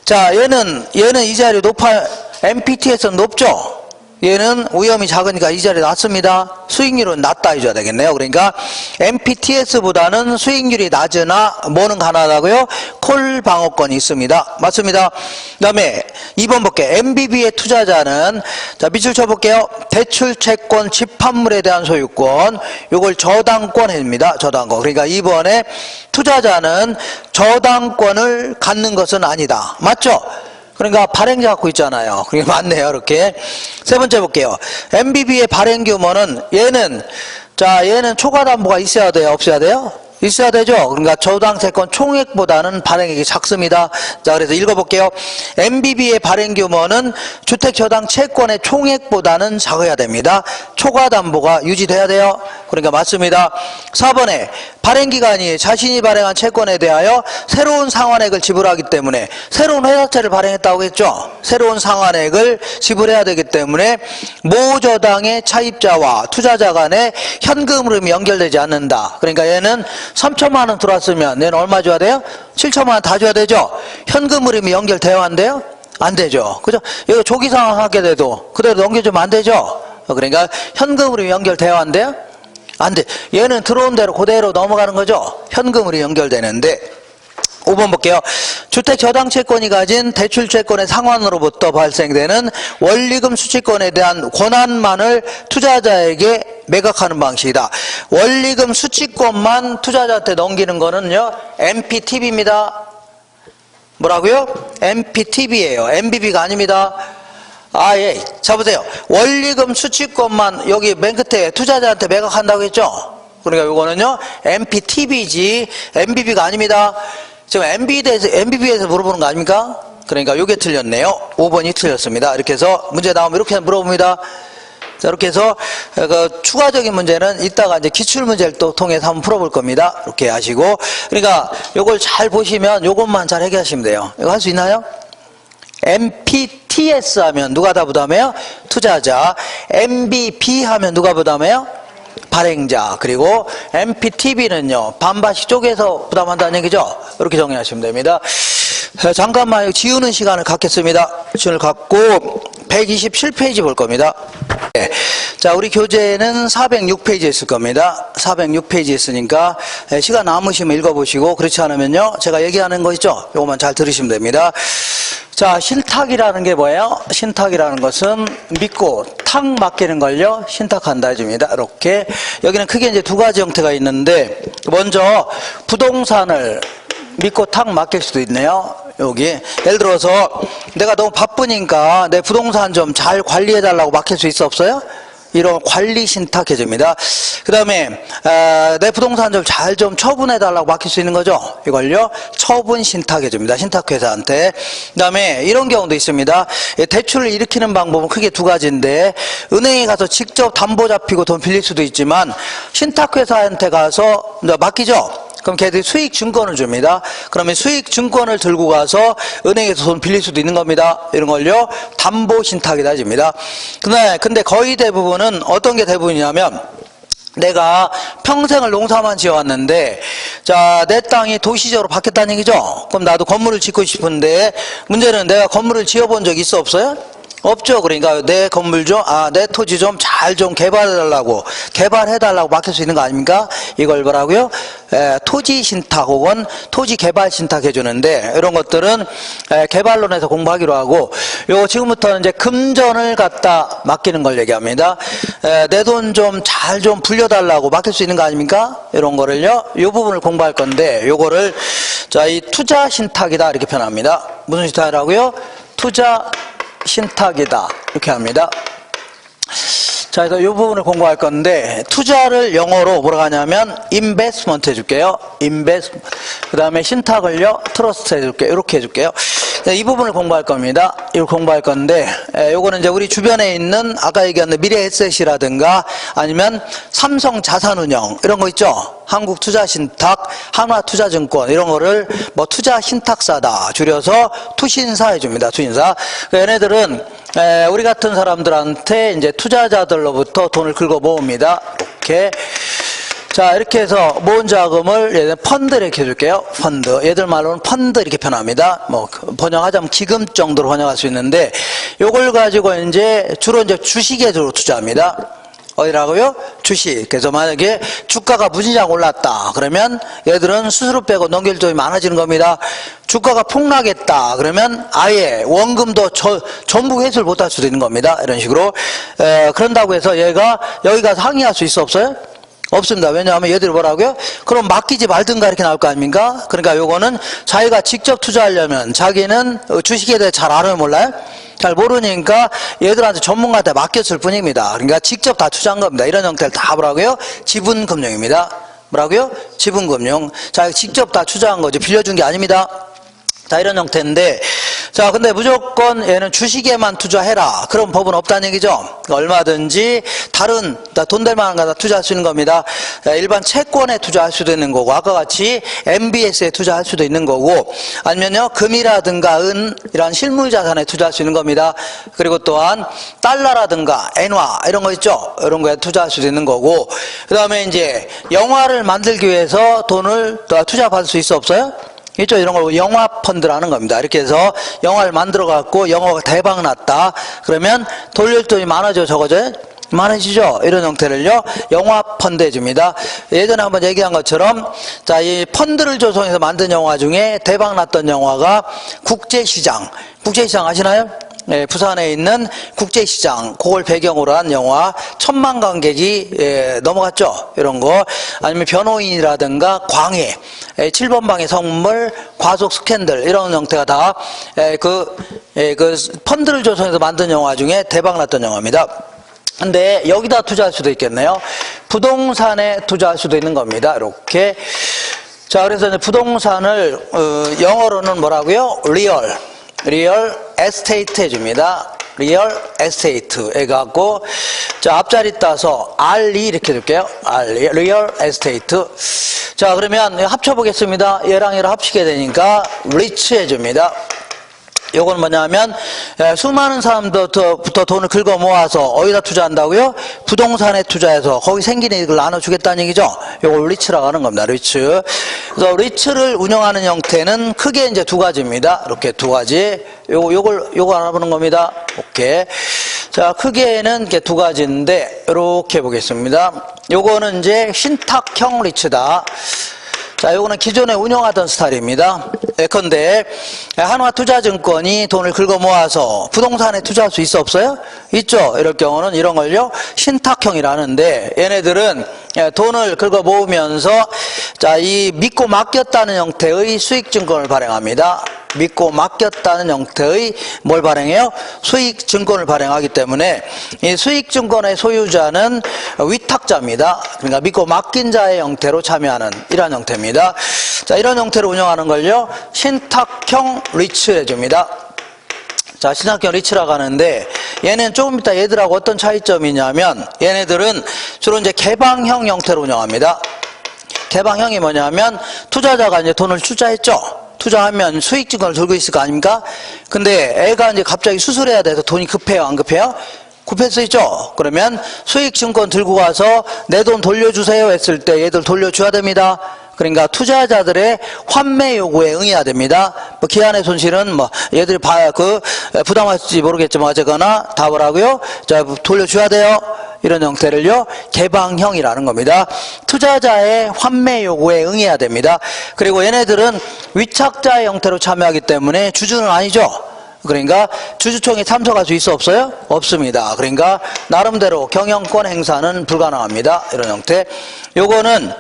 자 얘는 이자율이 높아 MPT에서는 높죠. 얘는 위험이 작으니까 이자율이 낮습니다. 수익률은 낮다 해줘야 되겠네요. 그러니까 MPTS보다는 수익률이 낮으나 뭐는 가능하다고요? 콜 방어권이 있습니다. 맞습니다. 그 다음에 2번 볼게요. MBB의 투자자는 자 밑줄 쳐볼게요. 대출채권 집합물에 대한 소유권 요걸 저당권 해줍니다. 저당권. 그러니까 2번에 투자자는 저당권을 갖는 것은 아니다. 맞죠? 그러니까 발행자 갖고 있잖아요. 그게 맞네요. 이렇게. 세 번째 볼게요. MBB의 발행 규모는 얘는 초과담보가 있어야 돼요? 없어야 돼요? 있어야 되죠. 그러니까 저당채권 총액보다는 발행액이 작습니다. 자, 그래서 읽어볼게요. MBB의 발행 규모는 주택저당채권의 총액보다는 작아야 됩니다. 초과담보가 유지돼야 돼요. 그러니까 맞습니다. 4번에 발행기간이 자신이 발행한 채권에 대하여 새로운 상환액을 지불하기 때문에 새로운 회사채를 발행했다고 했죠. 새로운 상환액을 지불해야 되기 때문에 모저당의 차입자와 투자자 간의 현금 흐름이 연결되지 않는다. 그러니까 얘는 3천만 원 들어왔으면 얘는 얼마 줘야 돼요? 7천만 원 다 줘야 되죠. 현금 흐름이 연결돼야 한대요? 안 되죠. 그죠? 이거 조기 상환하게 돼도 그대로 넘겨주면 안 되죠. 그러니까 현금 흐름이 연결돼야 한대요? 안 돼. 얘는 들어온 대로 그대로 넘어가는 거죠. 현금으로 연결되는데 5번 볼게요. 주택저당채권이 가진 대출채권의 상환으로부터 발생되는 원리금 수취권에 대한 권한만을 투자자에게 매각하는 방식이다. 원리금 수취권만 투자자한테 넘기는 거는요, MPTB입니다. 뭐라고요? MPTB예요. MBB가 아닙니다. 아, 예. 자, 보세요. 원리금 수취권만 여기 맨 끝에 투자자한테 매각한다고 했죠? 그러니까 이거는요, MPTB지, MBB가 아닙니다. 지금 MBB에서 물어보는 거 아닙니까? 그러니까 이게 틀렸네요. 5번이 틀렸습니다. 이렇게 해서 문제 나오면 이렇게 물어봅니다. 자, 이렇게 해서 그 추가적인 문제는 이따가 이제 기출문제를 또 통해서 한번 풀어볼 겁니다. 이렇게 하시고. 그러니까 이걸 잘 보시면 이것만 잘 해결하시면 돼요. 이거 할 수 있나요? MPTS 하면 누가 다 부담해요? 투자자. MBB 하면 누가 부담해요? 발행자. 그리고 MPTB는요, 반반씩 쪼개서 부담한다는 얘기죠. 이렇게 정리하시면 됩니다. 잠깐만 지우는 시간을 갖겠습니다. 시간을 갖고 127페이지 볼 겁니다. 네. 자, 우리 교재는 406페이지 있을 겁니다. 406페이지 있으니까 시간 남으시면 읽어보시고, 그렇지 않으면요, 제가 얘기하는 거 있죠? 요것만 잘 들으시면 됩니다. 자, 신탁이라는 게 뭐예요? 신탁이라는 것은 믿고 탁 맡기는 걸요, 신탁한다 해줍니다. 이렇게. 여기는 크게 이제 두 가지 형태가 있는데, 먼저 부동산을 믿고 탁 맡길 수도 있네요. 여기. 예를 들어서 내가 너무 바쁘니까 내 부동산 좀 잘 관리해달라고 맡길 수 있어, 없어요? 이런 관리 신탁 해줍니다. 그 다음에 내 부동산 좀 잘 좀 처분해달라고 맡길 수 있는 거죠. 이걸요, 처분 신탁 해줍니다. 신탁회사한테. 그 다음에 이런 경우도 있습니다. 대출을 일으키는 방법은 크게 두 가지인데, 은행에 가서 직접 담보 잡히고 돈 빌릴 수도 있지만, 신탁회사한테 가서 맡기죠. 그럼 걔들이 수익증권을 줍니다. 그러면 수익증권을 들고 가서 은행에서 돈 빌릴 수도 있는 겁니다. 이런 걸요, 담보신탁이다 해줍니다. 근데 거의 대부분은 어떤 게 대부분이냐면, 내가 평생을 농사만 지어왔는데, 자, 내 땅이 도시적으로 바뀌었다는 얘기죠. 그럼 나도 건물을 짓고 싶은데, 문제는 내가 건물을 지어본 적 있어, 없어요? 없죠. 그러니까 내 건물 좀, 내 토지 좀 잘 좀 개발해달라고 맡길 수 있는 거 아닙니까? 이걸 뭐라고요? 토지 신탁 혹은 토지 개발 신탁 해주는데, 이런 것들은 개발론에서 공부하기로 하고, 요 지금부터는 이제 금전을 갖다 맡기는 걸 얘기합니다. 내 돈 좀 잘 좀 불려달라고 맡길 수 있는 거 아닙니까? 이런 거를요, 요 부분을 공부할 건데, 요거를 자, 이 투자 신탁이다 이렇게 표현합니다. 무슨 신탁이라고요? 투자 신탁이다 이렇게 합니다. 자, 그래서 이 부분을 공부할 건데, 투자를 영어로 뭐라고 하냐면 investment 해줄게요. investment. 그 다음에 신탁을요, trust 해줄게요. 이렇게 해줄게요. 이 부분을 공부할 겁니다. 이걸 공부할 건데, 요거는 이제 우리 주변에 있는 아까 얘기한 미래에셋이라든가 아니면 삼성자산운용 이런 거 있죠. 한국투자신탁, 한화투자증권 이런 거를 뭐 투자신탁사다 줄여서 투신사 해줍니다. 투신사. 얘네들은 우리 같은 사람들한테 이제 투자자들로부터 돈을 긁어 모읍니다. 이렇게. 자, 이렇게 해서 모은 자금을 얘는 펀드 이렇게 해줄게요. 펀드. 얘들 말로는 펀드 이렇게 표현합니다. 뭐 번역하자면 기금 정도로 번역할 수 있는데, 요걸 가지고 이제 주로 이제 주식에 주로 투자합니다. 어디라고요? 주식. 그래서 만약에 주가가 무진장 올랐다 그러면 얘들은 수수료 빼고 넘길 돈이 많아지는 겁니다. 주가가 폭락했다 그러면 아예 원금도 전부 회수를 못할 수도 있는 겁니다. 이런 식으로. 그런다고 해서 얘가 여기 가서 항의할 수 있어, 없어요? 없습니다. 왜냐하면 얘들이 뭐라고요? 그럼 맡기지 말든가 이렇게 나올 거 아닙니까? 그러니까 요거는 자기가 직접 투자하려면, 자기는 주식에 대해 잘 알아요, 몰라요? 잘 모르니까 얘들한테 전문가한테 맡겼을 뿐입니다. 그러니까 직접 다 투자한 겁니다. 이런 형태를 다 뭐라고요? 지분금융입니다. 뭐라고요? 지분금융. 자, 직접 다 투자한 거지 빌려준 게 아닙니다. 자, 이런 형태인데, 자, 근데 무조건 얘는 주식에만 투자해라 그런 법은 없다는 얘기죠. 얼마든지 다른 돈 될 만한 거다 투자할 수 있는 겁니다. 일반 채권에 투자할 수도 있는 거고, 아까 같이 MBS에 투자할 수도 있는 거고, 아니면요 금이라든가 은 이런 실물 자산에 투자할 수 있는 겁니다. 그리고 또한 달러라든가 엔화 이런 거 있죠. 이런 거에 투자할 수도 있는 거고, 그 다음에 이제 영화를 만들기 위해서 돈을 투자 받을 수 있어, 없어요? 있죠. 이런 걸 영화 펀드라는 겁니다. 이렇게 해서 영화를 만들어 갖고 영화가 대박 났다 그러면 돌릴 돈이 많아져, 적어져요? 많으시죠? 이런 형태를요, 영화 펀드 해줍니다. 예전에 한번 얘기한 것처럼, 자, 이 펀드를 조성해서 만든 영화 중에 대박 났던 영화가 국제시장. 국제시장 아시나요? 예, 부산에 있는 국제시장, 그걸 배경으로 한 영화, 1000만 관객이 넘어갔죠. 이런 거. 아니면 변호인이라든가 광해, 7번 방의 선물, 과속 스캔들, 이런 형태가 다, 그 펀드를 조성해서 만든 영화 중에 대박 났던 영화입니다. 근데 여기다 투자할 수도 있겠네요. 부동산에 투자할 수도 있는 겁니다. 이렇게. 자, 그래서 이제 부동산을 영어로는 뭐라고요? 리얼 에스테이트 해줍니다. 리얼 에스테이트 해갖고, 자, 앞자리 따서 RE 이렇게 해줄게요. 리얼 에스테이트. 자, 그러면 합쳐보겠습니다. 얘랑 얘랑 합치게 되니까 리치 해줍니다. 요건 뭐냐면, 수많은 사람들부터 돈을 긁어 모아서 어디다 투자한다고요? 부동산에 투자해서 거기 생기는 이익을 나눠주겠다는 얘기죠. 요걸 리츠라고 하는 겁니다. 리츠. 그래서 리츠를 운영하는 형태는 크게 이제 두 가지입니다. 이렇게 두 가지. 요걸 알아보는 겁니다. 오케이. 자, 크게는 이렇게 두 가지인데, 이렇게 보겠습니다. 요거는 이제 신탁형 리츠다. 자, 요거는 기존에 운영하던 스타일입니다. 예컨대 한화투자증권이 돈을 긁어 모아서 부동산에 투자할 수 있어 없어요? 있죠. 이럴 경우는 이런 걸요 신탁형이라는데, 얘네들은 돈을 긁어 모으면서 자, 이 믿고 맡겼다는 형태의 수익증권을 발행합니다. 믿고 맡겼다는 형태의 뭘 발행해요? 수익증권을 발행하기 때문에 이 수익증권의 소유자는 위탁자입니다. 그러니까 믿고 맡긴 자의 형태로 참여하는 이런 형태입니다. 자, 이런 형태로 운영하는 걸요 신탁형 리츠 해줍니다. 자, 신탁형 리츠라고 하는데, 얘는 조금 이따 얘들하고 어떤 차이점이 있냐면, 얘네들은 주로 이제 개방형 형태로 운영합니다. 개방형이 뭐냐면, 투자자가 이제 돈을 투자했죠. 투자하면 수익증권을 들고 있을 거 아닙니까? 근데 애가 이제 갑자기 수술해야 돼서 돈이 급해요, 안 급해요? 급할 수 있죠. 그러면 수익증권 들고 가서 내 돈 돌려주세요 했을 때 얘들 돌려줘야 됩니다. 그러니까 투자자들의 환매 요구에 응해야 됩니다. 뭐 기한의 손실은 뭐 얘들이 부담할지 모르겠지만 어쨌거나 다 뭐라고요? 자, 돌려줘야 돼요. 이런 형태를요 개방형이라는 겁니다. 투자자의 환매 요구에 응해야 됩니다. 그리고 얘네들은 위탁자의 형태로 참여하기 때문에 주주는 아니죠. 그러니까 주주총회 참석할 수 있어 없어요? 없습니다. 그러니까 나름대로 경영권 행사는 불가능합니다. 이런 형태. 요거는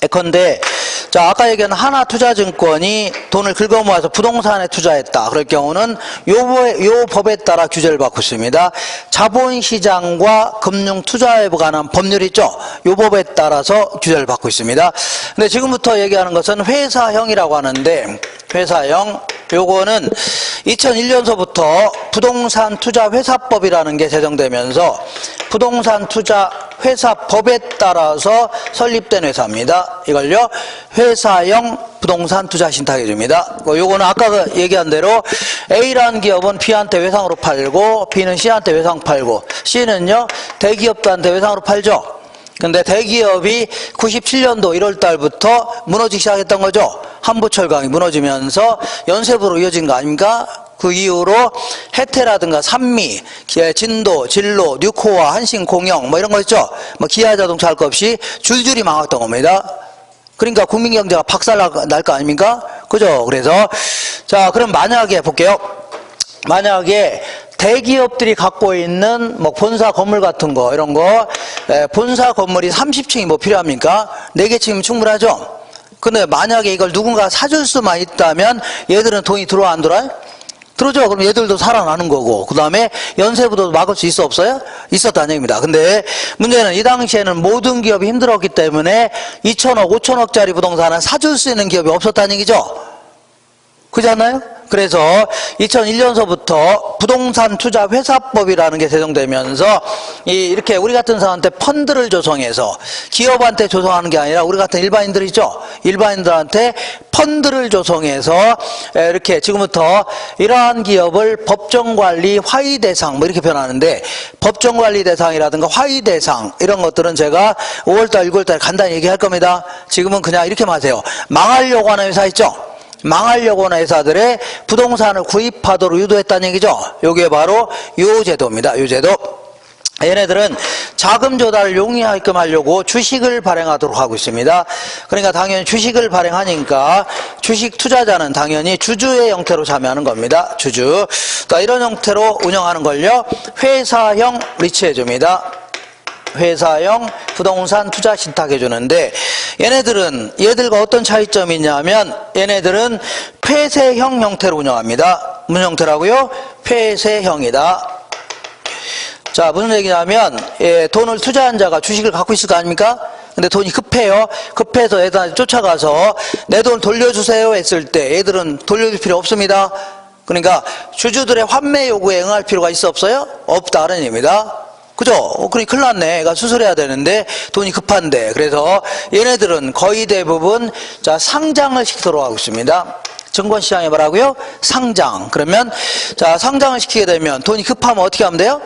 예컨대 자, 아까 얘기한 하나투자증권이 돈을 긁어 모아서 부동산에 투자했다. 그럴 경우는 요 법에 따라 규제를 받고 있습니다. 자본시장과 금융투자에 관한 법률이 있죠. 요 법에 따라서 규제를 받고 있습니다. 근데 지금부터 얘기하는 것은 회사형이라고 하는데, 회사형, 요거는 2001년서부터 부동산 투자 회사법이라는 게 제정되면서 부동산 투자 회사법에 따라서 설립된 회사입니다. 이걸요 회사형 부동산 투자 신탁해줍니다. 요거는 아까 얘기한 대로 A라는 기업은 B한테 외상으로 팔고, B는 C한테 외상 팔고, C는요 대기업들한테 외상으로 팔죠. 근데 대기업이 97년도 1월 달부터 무너지기 시작했던 거죠. 한부철강이 무너지면서 연쇄부로 이어진 거 아닙니까? 그 이후로 혜태라든가 산미, 진도, 진로, 뉴코아, 한신공영 뭐 이런 거 있죠. 뭐 기아자동차 할 거 없이 줄줄이 망했던 겁니다. 그러니까 국민경제가 박살 날 거 아닙니까? 그죠? 그래서 자, 그럼 만약에 볼게요. 만약에 대기업들이 갖고 있는 뭐 본사 건물 같은 거 이런 거 본사 건물이 30층이 뭐 필요합니까? 4개 층이면 충분하죠. 근데 만약에 이걸 누군가 사줄 수만 있다면 얘들은 돈이 들어와 안 들어와요? 들어오죠. 그럼 얘들도 살아나는 거고, 그 다음에 연쇄부도 막을 수 있어 없어요? 있었다는 얘기입니다. 근데 문제는 이 당시에는 모든 기업이 힘들었기 때문에 2천억, 5천억짜리 부동산은 사줄 수 있는 기업이 없었다는 얘기죠. 그렇지 않나요? 그래서 2001년서부터 부동산 투자 회사법이라는 게 제정되면서 이렇게 우리 같은 사람한테 펀드를 조성해서 기업한테 조성하는 게 아니라 우리 같은 일반인들 있죠. 일반인들한테 펀드를 조성해서 이렇게 지금부터 이러한 기업을 법정관리 화의 대상 뭐 이렇게 표현하는데, 법정관리 대상이라든가 화의 대상 이런 것들은 제가 5월달 6월달 간단히 얘기할 겁니다. 지금은 그냥 이렇게만 하세요. 망하려고 하는 회사 있죠. 망하려고 하는 회사들의 부동산을 구입하도록 유도했다는 얘기죠. 이게 바로 요 제도입니다. 요 제도. 얘네들은 자금 조달을 용이하게끔 하려고 주식을 발행하도록 하고 있습니다. 그러니까 당연히 주식을 발행하니까 주식 투자자는 당연히 주주의 형태로 참여하는 겁니다. 주주. 또 이런 형태로 운영하는 걸요, 회사형 리츠해줍니다. 회사형 부동산 투자 신탁해 주는데, 얘들과 어떤 차이점이 있냐면 얘네들은 폐쇄형 형태로 운영합니다. 무슨 형태라고요? 폐쇄형이다. 자, 무슨 얘기냐면 돈을 투자한 자가 주식을 갖고 있을 거 아닙니까? 근데 돈이 급해요. 급해서 얘들한테 쫓아가서 내 돈 돌려주세요 했을 때 얘들은 돌려줄 필요 없습니다. 그러니까 주주들의 환매 요구에 응할 필요가 있어 없어요? 없다는 얘기입니다. 그죠? 그러니 큰일 났네. 그러니까 수술해야 되는데 돈이 급한데. 그래서 얘네들은 거의 대부분 자, 상장을 시키도록 하고 있습니다. 증권시장에 뭐라고요? 상장. 그러면 자, 상장을 시키게 되면 돈이 급하면 어떻게 하면 돼요?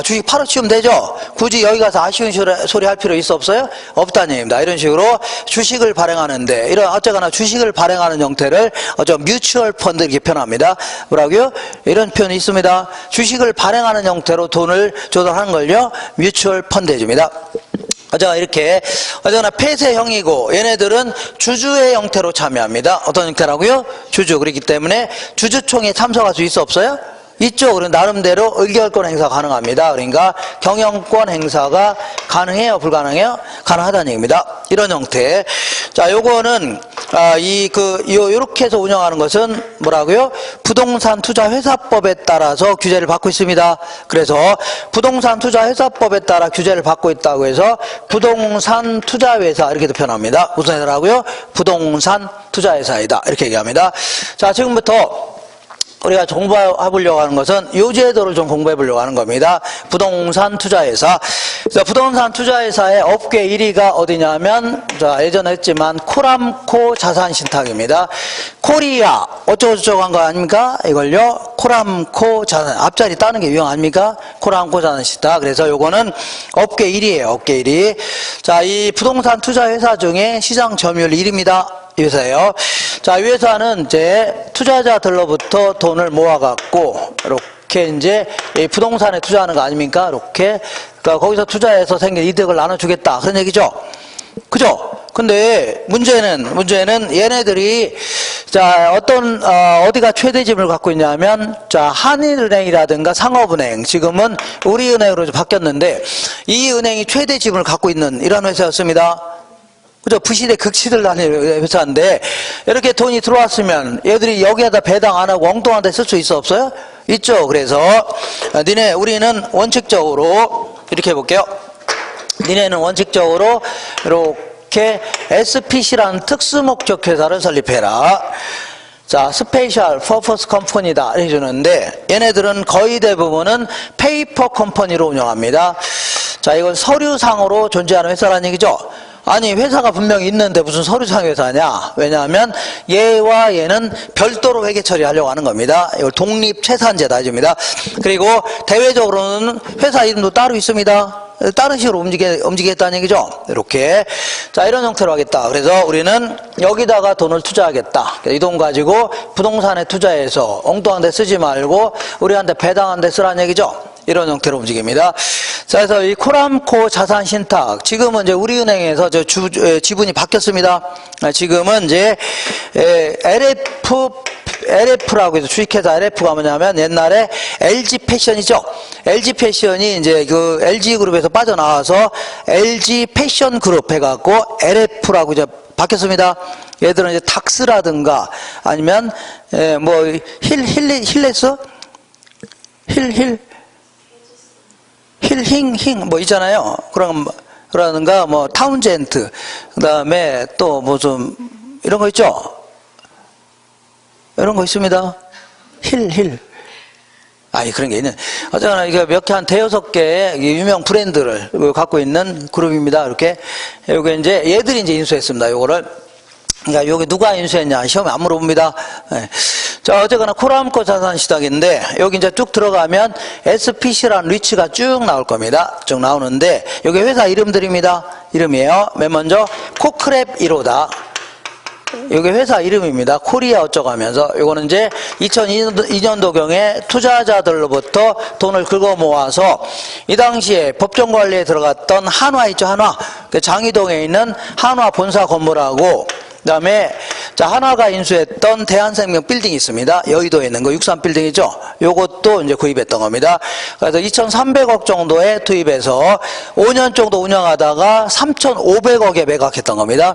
주식 팔아치우면 되죠? 굳이 여기 가서 아쉬운 소리 할 필요 있어 없어요? 없다는 얘기입니다. 이런 식으로 주식을 발행하는데, 이런 어쨌거나 주식을 발행하는 형태를 뮤추얼 펀드 이렇게 표현합니다. 뭐라고요? 이런 표현이 있습니다. 주식을 발행하는 형태로 돈을 조달하는 걸요, 뮤추얼 펀드 해줍니다. 이렇게 어쨌거나 폐쇄형이고 얘네들은 주주의 형태로 참여합니다. 어떤 형태라고요? 주주. 그렇기 때문에 주주총회에 참석할 수 있어 없어요? 있죠. 그럼 나름대로 의결권 행사가 가능합니다. 그러니까 경영권 행사가 가능해요? 불가능해요? 가능하다는 얘기입니다. 이런 형태. 자, 요거는 요렇게 해서 운영하는 것은 뭐라고요? 부동산 투자 회사법에 따라서 규제를 받고 있습니다. 그래서 부동산 투자 회사법에 따라 규제를 받고 있다고 해서 부동산 투자 회사 이렇게도 표현합니다. 무슨 회사라고요? 부동산 투자 회사이다. 이렇게 얘기합니다. 자, 지금부터 우리가 공부해보려고 하는 것은 요 제도를 좀 공부해보려고 하는 겁니다. 부동산 투자회사. 그래서 부동산 투자회사의 업계 1위가 어디냐면, 자, 예전에 했지만, 코람코 자산신탁입니다. 코리아, 어쩌고저쩌고 한 거 아닙니까? 이걸요, 코람코 자산, 앞자리 따는 게 유형 아닙니까? 코람코 자산신탁. 그래서 요거는 업계 1위예요, 업계 1위. 자, 이 부동산 투자회사 중에 시장 점유율 1위입니다. 이 회사예요. 자, 이 회사는 이제 투자자들로부터 돈을 모아갖고, 이렇게 이제 부동산에 투자하는 거 아닙니까? 이렇게. 그러니까 거기서 투자해서 생긴 이득을 나눠주겠다. 그런 얘기죠. 그죠? 근데 문제는 얘네들이 자, 어디가 최대 지분을 갖고 있냐면, 자, 한일은행이라든가 상업은행, 지금은 우리은행으로 바뀌었는데, 이 은행이 최대 지분을 갖고 있는 이런 회사였습니다. 그죠? 부실의 극치들 나는 회사인데, 이렇게 돈이 들어왔으면 얘들이 여기에다 배당 안 하고 엉뚱한 데 쓸 수 있어 없어요? 있죠. 그래서 우리는 원칙적으로 이렇게 해볼게요. 니네는 원칙적으로 이렇게 SPC라는 특수목적 회사를 설립해라. 자, 스페셜 퍼포스 컴퍼니다 해주는데, 얘네들은 거의 대부분은 페이퍼 컴퍼니로 운영합니다. 자, 이건 서류상으로 존재하는 회사라는 얘기죠. 아니, 회사가 분명히 있는데 무슨 서류상 회사냐? 왜냐하면 얘와 얘는 별도로 회계 처리하려고 하는 겁니다. 이걸 독립채산제다 해줍니다. 그리고 대외적으로는 회사 이름도 따로 있습니다. 다른 식으로 움직이겠다는 얘기죠. 이렇게. 자, 이런 형태로 하겠다. 그래서 우리는 여기다가 돈을 투자하겠다. 이 돈 가지고 부동산에 투자해서 엉뚱한 데 쓰지 말고 우리한테 배당한 데 쓰라는 얘기죠. 이런 형태로 움직입니다. 자, 그래서 이 코람코 자산신탁, 지금은 이제 우리은행에서 지분이 바뀌었습니다. 지금은 이제 LF라고 해서 주식회사 LF가 뭐냐면 옛날에 LG 패션이죠. LG 패션이 이제 그 LG 그룹에서 빠져나와서 LG 패션 그룹 해갖고 LF라고 이제 바뀌었습니다. 얘들은 이제 닥스라든가 아니면 뭐 힐레스? 힐 뭐 있잖아요. 그러는가 뭐 타운젠트, 그다음에 또 뭐 좀 이런 거 있죠. 이런 거 있습니다. 그런 게 있는. 어쨌거나 이게 몇 개 한 대여섯 개의 유명 브랜드를 갖고 있는 그룹입니다. 이렇게. 요게 이제 얘들이 이제 인수했습니다. 요거를. 그러니까 여기 누가 인수했냐 시험에 안 물어봅니다. 네. 자, 어쨌거나 코람코 자산신탁인데 여기 이제 쭉 들어가면 SPC라는 리치가 쭉 나올 겁니다. 쭉 나오는데 여기 회사 이름들입니다. 이름이에요. 맨 먼저 코크랩 1호다. 이게 회사 이름입니다. 코리아 어쩌고 하면서. 요거는 이제 2002년도경에 투자자들로부터 돈을 긁어 모아서 이 당시에 법정 관리에 들어갔던 한화 있죠, 한화. 장이동에 있는 한화 본사 건물하고 그다음에 한화가 인수했던 대한생명 빌딩이 있습니다. 여의도에 있는 거 63 빌딩이죠. 요것도 이제 구입했던 겁니다. 그래서 2,300억 정도에 투입해서 5년 정도 운영하다가 3,500억에 매각했던 겁니다.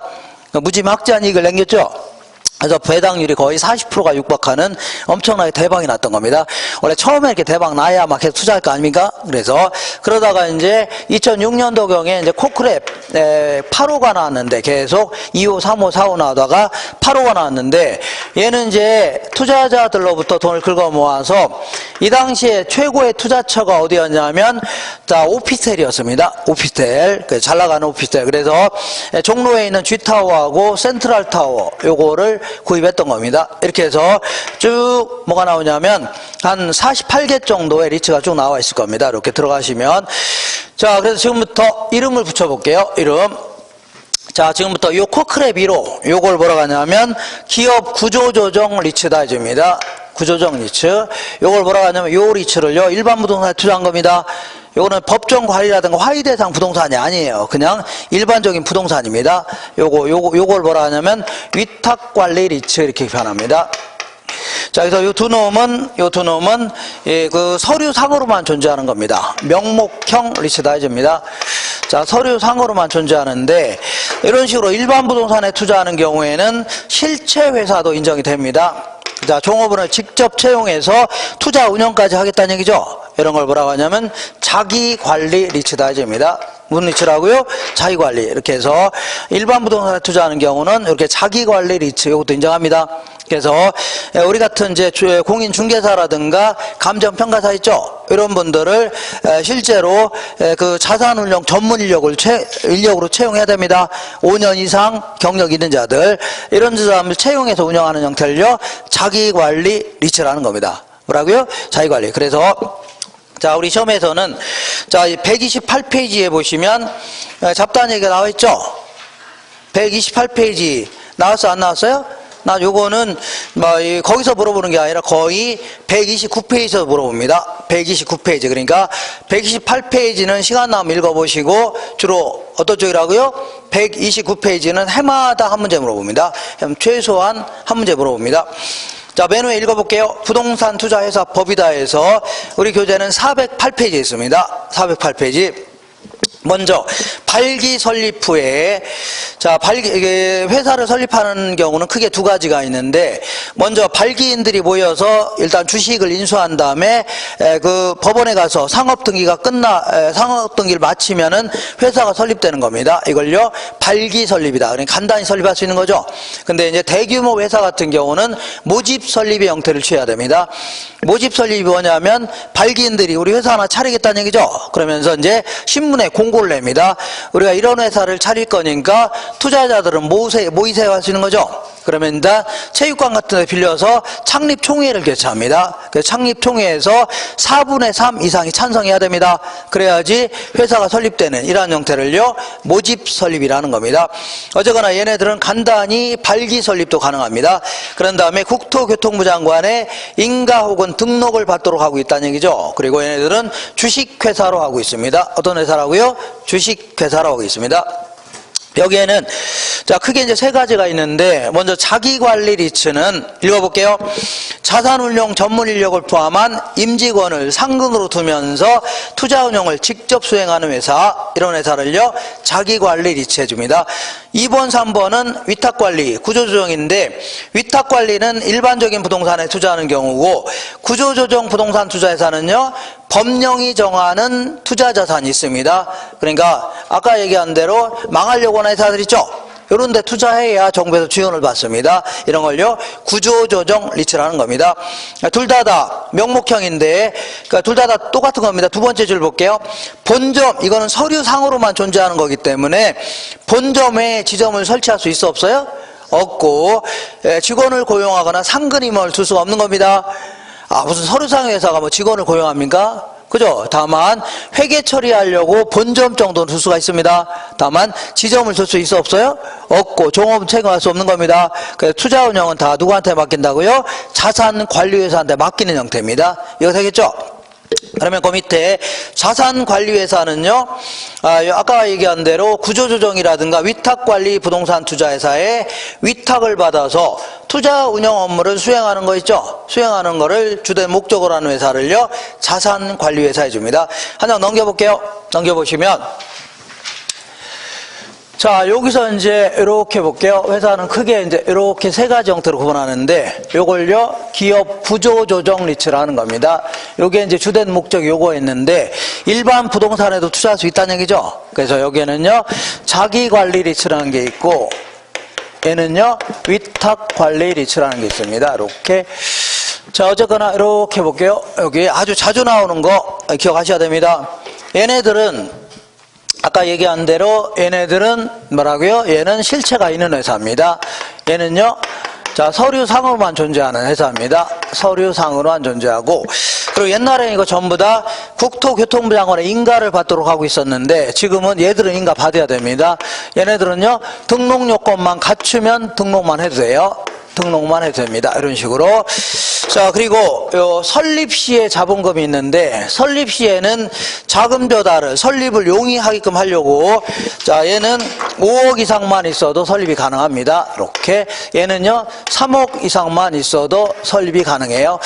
무지막지한 이익을 남겼죠. 그래서 배당률이 거의 40%가 육박하는 엄청나게 대박이 났던 겁니다. 원래 처음에 이렇게 대박 나야 막 계속 투자할 거 아닙니까? 그래서 그러다가 이제 2006년도경에 이제 코크랩 8호가 나왔는데 계속 2호, 3호, 4호 나오다가 8호가 나왔는데 얘는 이제 투자자들로부터 돈을 긁어 모아서 이 당시에 최고의 투자처가 어디였냐면 오피스텔이었습니다. 오피스텔. 잘 나가는 오피스텔. 그래서 종로에 있는 G타워하고 센트럴타워 요거를 구입했던 겁니다. 이렇게 해서 쭉 뭐가 나오냐면 한 48개 정도의 리츠가 쭉 나와 있을 겁니다. 이렇게 들어가시면. 자, 그래서 지금부터 이름을 붙여볼게요. 이름. 자, 지금부터 요 코크랩 1호 요걸 뭐라고 하냐면 기업 구조조정 리츠다 해줍니다. 구조조정 리츠. 요걸 뭐라고 하냐면 요 리츠를요 일반 부동산에 투자한 겁니다. 요거는 법정 관리라든가 화의 대상 부동산이 아니에요. 그냥 일반적인 부동산입니다. 요걸 뭐라 하냐면 위탁 관리 리츠 이렇게 표현합니다. 자, 그래서 요 두 놈은 그 서류상으로만 존재하는 겁니다. 명목형 리츠다 해줍니다. 자, 서류상으로만 존재하는데 이런 식으로 일반 부동산에 투자하는 경우에는 실체 회사도 인정이 됩니다. 자, 종업원을 직접 채용해서 투자 운영까지 하겠다는 얘기죠. 이런 걸 뭐라고 하냐면 자기관리 리츠다 해줍니다. 무슨 리츠라고요? 자기관리. 이렇게 해서 일반 부동산에 투자하는 경우는 이렇게 자기관리 리츠 이것도 인정합니다. 그래서 우리 같은 이제 공인중개사라든가 감정평가사 있죠? 이런 분들을 실제로 그 자산운용 전문 인력으로 채용해야 됩니다. 5년 이상 경력 있는 자들, 이런 사람을 채용해서 운영하는 형태를요 자기관리 리츠라는 겁니다. 뭐라고요? 자기관리. 그래서 자, 우리 시험에서는 자, 128페이지에 보시면 잡다한 얘기가 나와 있죠? 128페이지 나왔어, 안 나왔어요? 나 요거는 거기서 물어보는 게 아니라 거의 129페이지에서 물어봅니다. 129페이지. 그러니까 128페이지는 시간 나면 읽어보시고 주로 어떤 쪽이라고요? 129페이지는 해마다 한 문제 물어봅니다. 최소한 한 문제 물어봅니다. 자, 맨 위에 읽어볼게요. 부동산 투자회사 법이다에서 우리 교재는 408페이지에 있습니다. 408페이지. 먼저 발기 설립 후에 회사를 설립하는 경우는 크게 두 가지가 있는데, 먼저 발기인들이 모여서 일단 주식을 인수한 다음에 그 법원에 가서 상업등기를 마치면은 회사가 설립되는 겁니다. 이걸요 발기 설립이다. 그러니까 간단히 설립할 수 있는 거죠. 근데 이제 대규모 회사 같은 경우는 모집 설립의 형태를 취해야 됩니다. 모집 설립이 뭐냐면 발기인들이 우리 회사 하나 차리겠다는 얘기죠. 그러면서 이제 신문에 공고를 냅니다. 우리가 이런 회사를 차릴 거니까 투자자들은 모이세요 할 수 있는 거죠. 그러면 일단 체육관 같은 데 빌려서 창립총회를 개최합니다. 그 창립총회에서 4분의 3 이상이 찬성해야 됩니다. 그래야지 회사가 설립되는 이러한 형태를요 모집 설립이라는 겁니다. 어쨌거나 얘네들은 간단히 발기 설립도 가능합니다. 그런 다음에 국토교통부 장관의 인가 혹은 등록을 받도록 하고 있다는 얘기죠. 그리고 얘네들은 주식회사로 하고 있습니다. 어떤 회사라고요? 주식회사로 하고 있습니다. 여기에는 자 크게 이제 세 가지가 있는데, 먼저 자기관리 리츠는 읽어볼게요. 자산운용 전문 인력을 포함한 임직원을 상근으로 두면서 투자 운용을 직접 수행하는 회사, 이런 회사를요 자기관리 리츠 해줍니다. 2번, 3번은 위탁관리, 구조조정인데, 위탁관리는 일반적인 부동산에 투자하는 경우고, 구조조정 부동산 투자회사는요 법령이 정하는 투자자산이 있습니다. 그러니까 아까 얘기한 대로 망하려고 하는 회사들 있죠? 이런 데 투자해야 정부에서 지원을 받습니다. 이런 걸요 구조조정 리츠라는 겁니다. 둘 다 명목형인데, 그러니까 둘 다 똑같은 겁니다. 두 번째 줄 볼게요. 본점, 이거는 서류상으로만 존재하는 거기 때문에 본점에 지점을 설치할 수 있어 없어요? 없고, 직원을 고용하거나 상근 임원을 둘 수가 없는 겁니다. 무슨 서류상 회사가 뭐 직원을 고용합니까? 그죠? 다만 회계 처리하려고 본점 정도는 줄 수가 있습니다. 다만 지점을 줄 수 있어 없어요? 없고 종업은 책임할 수 없는 겁니다. 그래서 투자 운영은 다 누구한테 맡긴다고요? 자산관리회사한테 맡기는 형태입니다. 이거 되겠죠? 그러면 그 밑에 자산관리회사는요, 아까 얘기한 대로 구조조정이라든가 위탁관리 부동산 투자회사에 위탁을 받아서 투자 운영 업무를 수행하는 거 있죠? 수행하는 거를 주된 목적으로 하는 회사를요, 자산관리회사 해줍니다. 한 장 넘겨볼게요. 넘겨보시면, 자, 여기서 이제 이렇게 볼게요. 회사는 크게 이제 이렇게 세 가지 형태로 구분하는데, 요걸요, 기업 구조조정 리츠라는 겁니다. 요게 이제 주된 목적이 요거였는데, 일반 부동산에도 투자할 수 있다는 얘기죠. 그래서 여기에는요, 자기관리 리츠라는 게 있고, 얘는요, 위탁관리 리츠라는 게 있습니다. 이렇게. 자, 어쨌거나 이렇게 볼게요. 여기 아주 자주 나오는 거 기억하셔야 됩니다. 얘네들은 아까 얘기한 대로 얘네들은 뭐라고요? 얘는 실체가 있는 회사입니다. 얘는요, 자, 서류상으로만 존재하는 회사입니다. 서류상으로만 존재하고, 그리고 옛날에는 이거 전부 다 국토교통부 장관의 인가를 받도록 하고 있었는데, 지금은 얘들은 인가 받아야 됩니다. 얘네들은요, 등록 요건만 갖추면 등록만 해도 돼요. 등록만 해도 됩니다. 이런 식으로. 자, 그리고 요 설립 시에 자본금이 있는데, 설립 시에는 자금 조달을, 설립을 용이하게끔 하려고, 자, 얘는 5억 이상만 있어도 설립이 가능합니다. 이렇게. 얘는요, 3억 이상만 있어도 설립이 가능해요.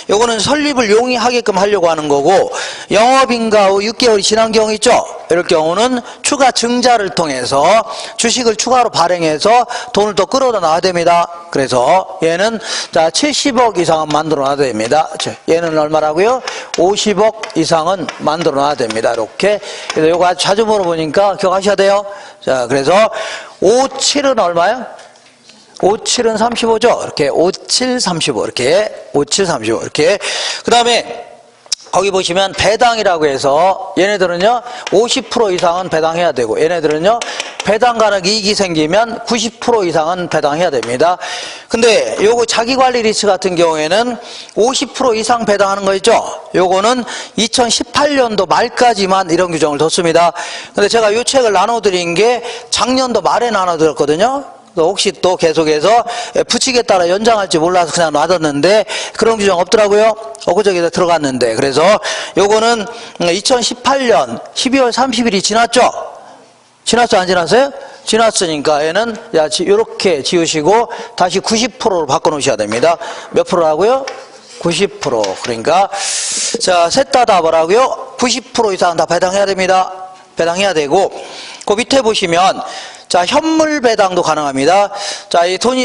요거는 설립을 용이하게끔 하려고 하는 거고, 영업인가 후 6개월이 지난 경우 있죠? 이럴 경우는 추가 증자를 통해서 주식을 추가로 발행해서 돈을 더 끌어다 놔야 됩니다. 그래서 얘는 자 70억 이상은 만들어 놔야 됩니다. 얘는 얼마라고요? 50억 이상은 만들어 놔야 됩니다. 이렇게. 그래서 요거 아주 자주 물어보니까 기억하셔야 돼요. 자, 그래서 57은 얼마요? 57은 35죠. 이렇게 57, 35 이렇게 57, 35 이렇게. 그 다음에 거기 보시면 배당이라고 해서 얘네들은요 50% 이상은 배당해야 되고, 얘네들은요 배당 가능 이익이 생기면 90% 이상은 배당해야 됩니다. 근데 요거 자기관리 리츠 같은 경우에는 50% 이상 배당하는 거 있죠? 요거는 2018년도 말까지만 이런 규정을 뒀습니다. 근데 제가 요 책을 나눠드린 게 작년도 말에 나눠드렸거든요. 혹시 또 계속해서 부칙에 따라 연장할지 몰라서 그냥 놔뒀는데 그런 규정 없더라고요. 엊그저께 들어갔는데. 그래서 요거는 2018년 12월 30일이 지났죠? 지났어 안 지났어요? 지났으니까 얘는 요렇게 지우시고 다시 90%로 바꿔놓으셔야 됩니다. 몇 프로라고요? 90%. 그러니까 자, 셋 다 뭐라고요? 90% 이상 다 배당해야 됩니다. 배당해야 되고, 그 밑에 보시면 자, 현물 배당도 가능합니다. 자, 이 돈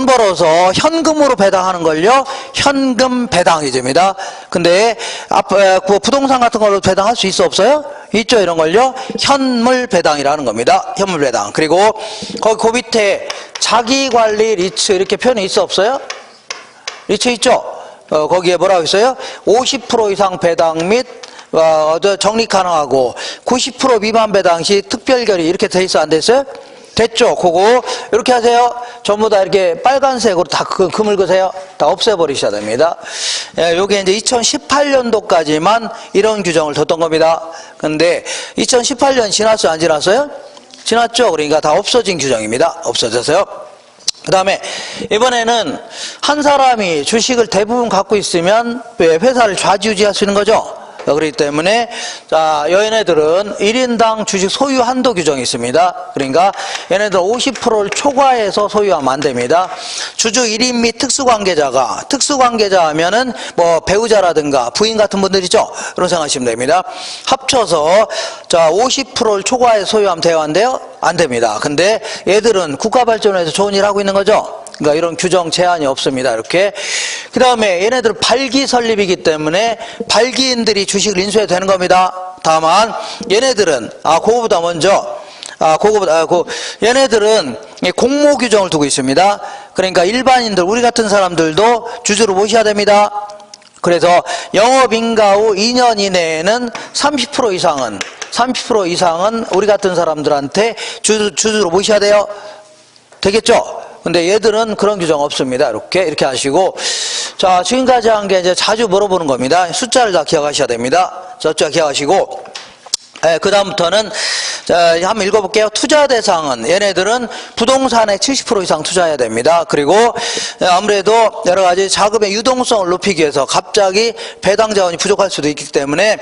벌어서 현금으로 배당하는 걸요, 현금 배당이됩니다. 근데, 부동산 같은 걸로 배당할 수 있어, 없어요? 있죠, 이런 걸요? 현물 배당이라는 겁니다. 현물 배당. 그리고, 그 밑에 자기관리 리츠 이렇게 표현이 있어, 없어요? 리츠 있죠? 거기에 뭐라고 있어요? 50% 이상 배당 및 적립 가능하고 90% 미만 배당 시 특별 결의 이렇게 돼 있어 안 됐어요? 됐죠? 그거 이렇게 하세요. 전부 다 이렇게 빨간색으로 다 금을 그세요. 다 없애버리셔야 됩니다. 요게 이제 2018년도까지만 이런 규정을 뒀던 겁니다. 근데 2018년 지났어요? 안 지났어요? 지났죠? 그러니까 다 없어진 규정입니다. 없어졌어요. 그 다음에 이번에는 한 사람이 주식을 대부분 갖고 있으면 회사를 좌지우지할 수 있는 거죠. 그렇기 때문에 자, 얘네들은 1인당 주식 소유 한도 규정이 있습니다. 그러니까 얘네들 50%를 초과해서 소유하면 안 됩니다. 주주 1인 및 특수관계자 하면은 뭐 배우자라든가 부인 같은 분들이죠. 그런 생각하시면 됩니다. 합쳐서 자 50%를 초과해서 소유하면 돼요, 안 돼요? 안 됩니다. 근데 얘들은 국가발전에서 좋은 일 하고 있는 거죠. 그러니까 이런 규정 제한이 없습니다. 이렇게. 그 다음에 얘네들은 발기 설립이기 때문에 발기인들이 주식을 인수해도 되는 겁니다. 다만 얘네들은 그거보다 먼저 얘네들은 공모 규정을 두고 있습니다. 그러니까 일반인들, 우리 같은 사람들도 주주로 모셔야 됩니다. 그래서 영업인가 후 2년 이내에는 30% 이상은 우리 같은 사람들한테 주주로 모셔야 돼요. 되겠죠? 근데 얘들은 그런 규정 없습니다. 이렇게 하시고. 자, 지금까지 한 게 이제 자주 물어보는 겁니다. 숫자를 다 기억하셔야 됩니다. 숫자 기억하시고. 그 다음부터는 한번 읽어볼게요. 투자 대상은 얘네들은 부동산에 70% 이상 투자해야 됩니다. 그리고 아무래도 여러 가지 자금의 유동성을 높이기 위해서 갑자기 배당 자원이 부족할 수도 있기 때문에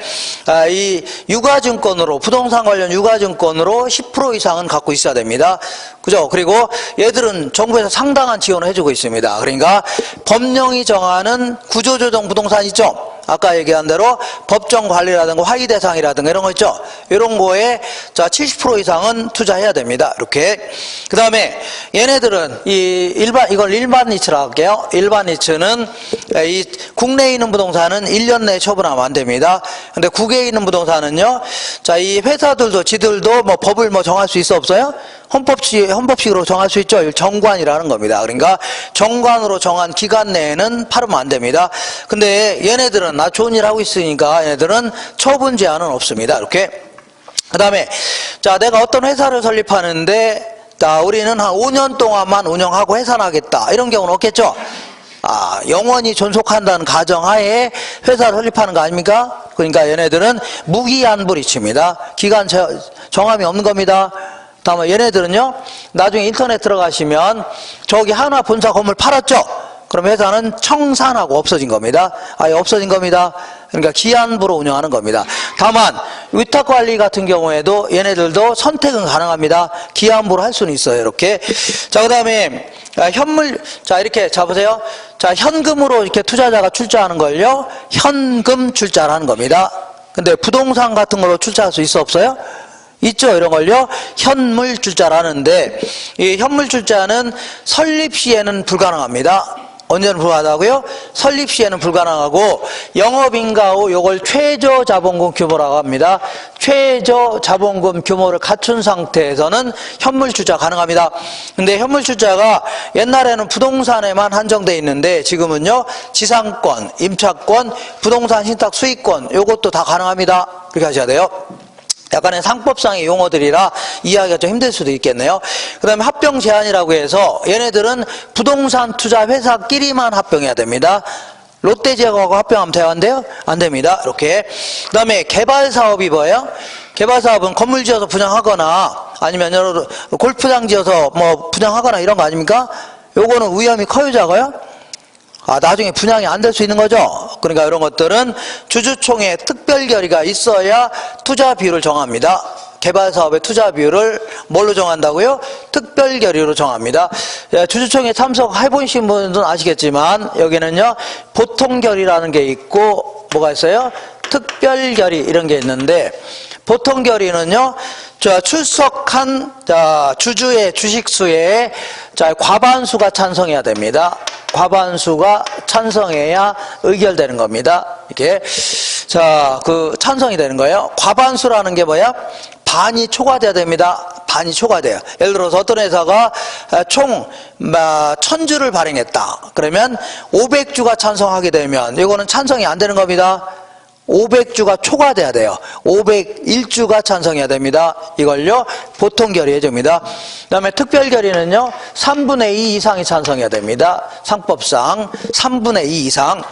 이 유가증권으로 부동산 관련 유가증권으로 10% 이상은 갖고 있어야 됩니다. 그죠? 그리고 얘들은 정부에서 상당한 지원을 해주고 있습니다. 그러니까 법령이 정하는 구조조정 부동산 있죠? 아까 얘기한 대로 법정 관리라든가 화의 대상이라든가 이런 거 있죠? 이런 거에 자 70% 이상은 투자해야 됩니다. 이렇게. 그 다음에 얘네들은 이걸 일반 이츠라고 할게요. 일반 이츠는 이 국내에 있는 부동산은 1년 내에 처분하면 안 됩니다. 근데 국외에 있는 부동산은요, 자, 이 회사들도 지들도 뭐 법을 뭐 정할 수 있어 없어요? 헌법식으로 정할 수 있죠. 정관이라는 겁니다. 그러니까 정관으로 정한 기간 내에는 팔으면 안 됩니다. 근데 얘네들은 나 좋은 일 하고 있으니까 얘네들은 처분 제한은 없습니다. 이렇게. 그 다음에 자, 내가 어떤 회사를 설립하는데 자, 우리는 한 5년 동안만 운영하고 해산하겠다. 이런 경우는 없겠죠. 영원히 존속한다는 가정하에 회사를 설립하는 거 아닙니까? 그러니까 얘네들은 무기한불이치입니다. 기간 정함이 없는 겁니다. 다음에 얘네들은요, 나중에 인터넷 들어가시면 저기 하나 본사 건물 팔았죠? 그럼 회사는 청산하고 없어진 겁니다. 아예 없어진 겁니다. 그러니까 기한부로 운영하는 겁니다. 다만 위탁관리 같은 경우에도 얘네들도 선택은 가능합니다. 기한부로 할 수는 있어요. 이렇게. 자, 그 다음에 현물, 자, 이렇게 잡으세요. 자, 현금으로 이렇게 투자자가 출자하는 걸요, 현금 출자를 하는 겁니다. 근데 부동산 같은 걸로 출자할 수 있어 없어요? 있죠. 이런 걸요, 현물 출자라는데, 이 현물 출자는 설립 시에는 불가능합니다. 언제는 불가능하다고요? 설립 시에는 불가능하고, 영업인가 후 요걸 최저 자본금 규모라고 합니다. 최저 자본금 규모를 갖춘 상태에서는 현물 출자 가능합니다. 근데 현물 출자가 옛날에는 부동산에만 한정돼 있는데 지금은요, 지상권, 임차권, 부동산 신탁 수익권 요것도 다 가능합니다. 그렇게 하셔야 돼요. 약간의 상법상의 용어들이라 이해하기가 좀 힘들 수도 있겠네요. 그 다음에 합병 제한이라고 해서 얘네들은 부동산 투자 회사끼리만 합병해야 됩니다. 롯데제과하고 합병하면 돼요? 안 돼요? 안 됩니다. 이렇게. 그 다음에 개발사업이 뭐예요? 개발사업은 건물 지어서 분양하거나 아니면 여러 골프장 지어서 뭐 분양하거나 이런 거 아닙니까? 요거는 위험이 커요, 작아요? 나중에 분양이 안 될 수 있는 거죠. 그러니까 이런 것들은 주주총회 특별 결의가 있어야 투자 비율을 정합니다. 개발 사업의 투자 비율을 뭘로 정한다고요? 특별 결의로 정합니다. 주주총회 참석해 보신 분들은 아시겠지만 여기는요, 보통 결의라는 게 있고 뭐가 있어요? 특별 결의 이런 게 있는데, 보통 결의는요, 출석한 주주의 주식수에 과반수가 찬성해야 됩니다. 과반수가 찬성해야 의결되는 겁니다. 이게 그 찬성이 되는 거예요. 과반수라는 게 뭐야? 반이 초과돼야 됩니다. 반이 초과돼요. 예를 들어서 어떤 회사가 총 1000주를 발행했다. 그러면 500주가 찬성하게 되면 이거는 찬성이 안 되는 겁니다. 500주가 초과돼야 돼요. 501주가 찬성해야 됩니다. 이걸요, 보통 결의해 줍니다. 그 다음에 특별 결의는요, 3분의 2 이상이 찬성해야 됩니다. 상법상 3분의 2 이상.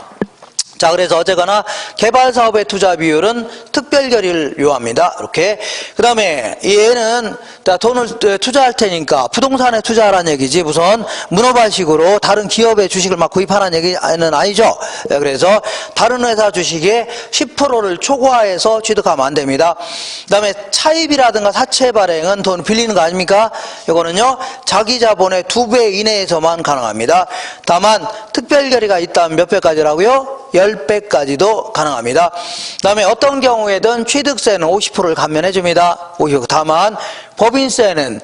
자, 그래서 어쨌거나 개발 사업의 투자 비율은 특별 결의를 요합니다. 이렇게. 그 다음에 얘는 돈을 투자할 테니까 부동산에 투자하라는 얘기지 우선 문어발식으로 다른 기업의 주식을 막 구입하라는 얘기는 아니죠. 그래서 다른 회사 주식의 10%를 초과해서 취득하면 안 됩니다. 그 다음에 차입이라든가 사채 발행은 돈 빌리는 거 아닙니까? 이거는요, 자기 자본의 2배 이내에서만 가능합니다. 다만 특별 결의가 있다면 몇 배까지라고요? 10배까지도 가능합니다. 그 다음에 어떤 경우에든 취득세는 50%를 감면해 줍니다. 50%. 다만 법인세는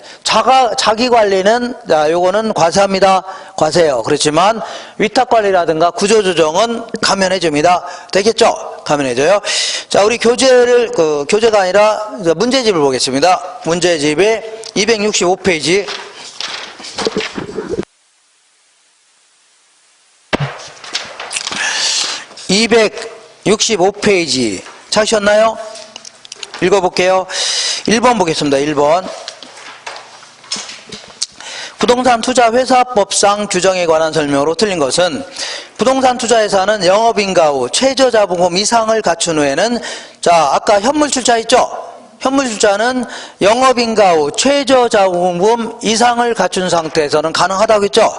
자기 관리는 요거는 과세합니다. 과세요. 그렇지만 위탁 관리라든가 구조조정은 감면해 줍니다. 되겠죠? 감면해 줘요. 자, 우리 교재가 아니라 문제집을 보겠습니다. 문제집의 265페이지. 265페이지 찾으셨나요? 읽어볼게요. 1번 보겠습니다. 1번. 부동산 투자 회사법상 규정에 관한 설명으로 틀린 것은 부동산 투자회사는 영업인가 후 최저자본금 이상을 갖춘 후에는 자 아까 현물출자 있죠? 현물출자는 영업인가 후 최저자본금 이상을 갖춘 상태에서는 가능하다고 했죠?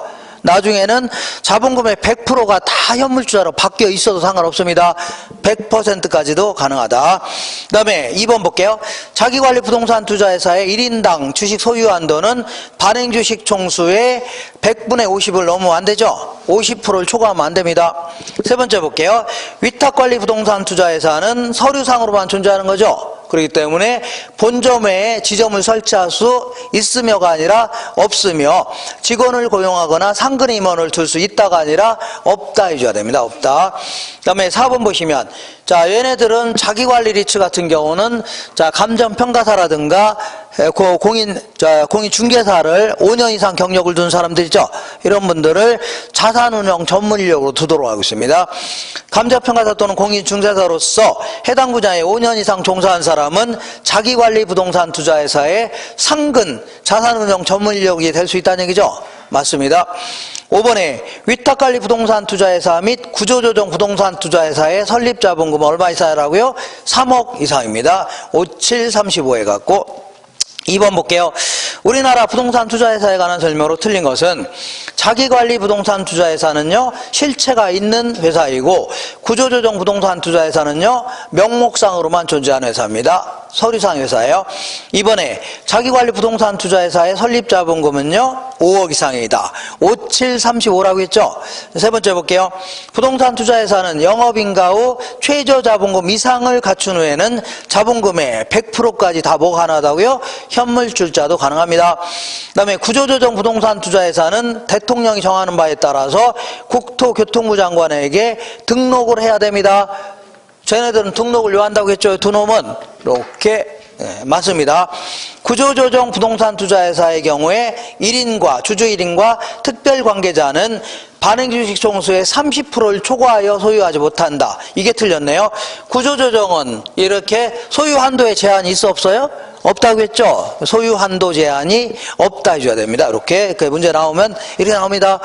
나중에는 자본금의 100%가 다 현물투자로 바뀌어 있어도 상관없습니다. 100%까지도 가능하다. 그 다음에 2번 볼게요. 자기관리 부동산 투자회사의 1인당 주식 소유 한도는 발행주식 총수의 100분의 50을 넘으면 안 되죠. 50%를 초과하면 안 됩니다. 세 번째 볼게요. 위탁관리 부동산 투자회사는 서류상으로만 존재하는 거죠. 그렇기 때문에 본점 외에 지점을 설치할 수 있으며가 아니라 없으며 직원을 고용하거나 상근 임원을 둘 수 있다가 아니라 없다 해줘야 됩니다. 없다. 그 다음에 4번 보시면 자 얘네들은 자기관리 리츠 같은 경우는 자 감정평가사라든가 공인 중개사를 5년 이상 경력을 둔 사람들이죠. 이런 분들을 자산운용 전문 인력으로 두도록 하고 있습니다. 감정평가사 또는 공인 중개사로서 해당 분야에 5년 이상 종사한 사람은 자기관리 부동산 투자회사의 상근 자산운용 전문 인력이 될 수 있다는 얘기죠. 맞습니다. 5번에 위탁관리 부동산 투자회사 및 구조조정 부동산 투자회사의 설립 자본금은 얼마 이상이라고요? 3억 이상입니다. 57, 35 해갖고 2번 볼게요. 우리나라 부동산 투자회사에 관한 설명으로 틀린 것은 자기관리 부동산 투자회사는요 실체가 있는 회사이고 구조조정 부동산 투자회사는요 명목상으로만 존재하는 회사입니다. 서류상 회사예요. 이번에 자기관리 부동산 투자회사의 설립자본금은요 5억 이상이다. 57, 35라고 했죠. 세 번째 볼게요. 부동산 투자회사는 영업인가 후 최저자본금 이상을 갖춘 후에는 자본금의 100%까지 다 뭐가 가능하다고요? 현물출자도 가능합니다. 그 다음에 구조조정 부동산 투자회사는 대통령이 정하는 바에 따라서 국토교통부 장관에게 등록을 해야 됩니다. 쟤네들은 등록을 왜 한다고 했죠? 두 놈은 이렇게 맞습니다. 구조조정 부동산 투자회사의 경우에 1인과 주주 1인과 특별관계자는 발행주식 총수의 30%를 초과하여 소유하지 못한다. 이게 틀렸네요. 구조조정은 이렇게 소유 한도에 제한이 있어 없어요? 없다고 했죠. 소유 한도 제한이 없다 해줘야 됩니다. 이렇게 그 문제 나오면 이렇게 나옵니다.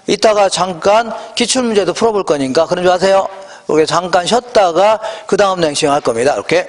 이따가 잠깐 기출문제도 풀어볼 거니까 그런 줄 아세요. 이렇게 잠깐 쉬었다가 그 다음 랭싱 할 겁니다. 이렇게.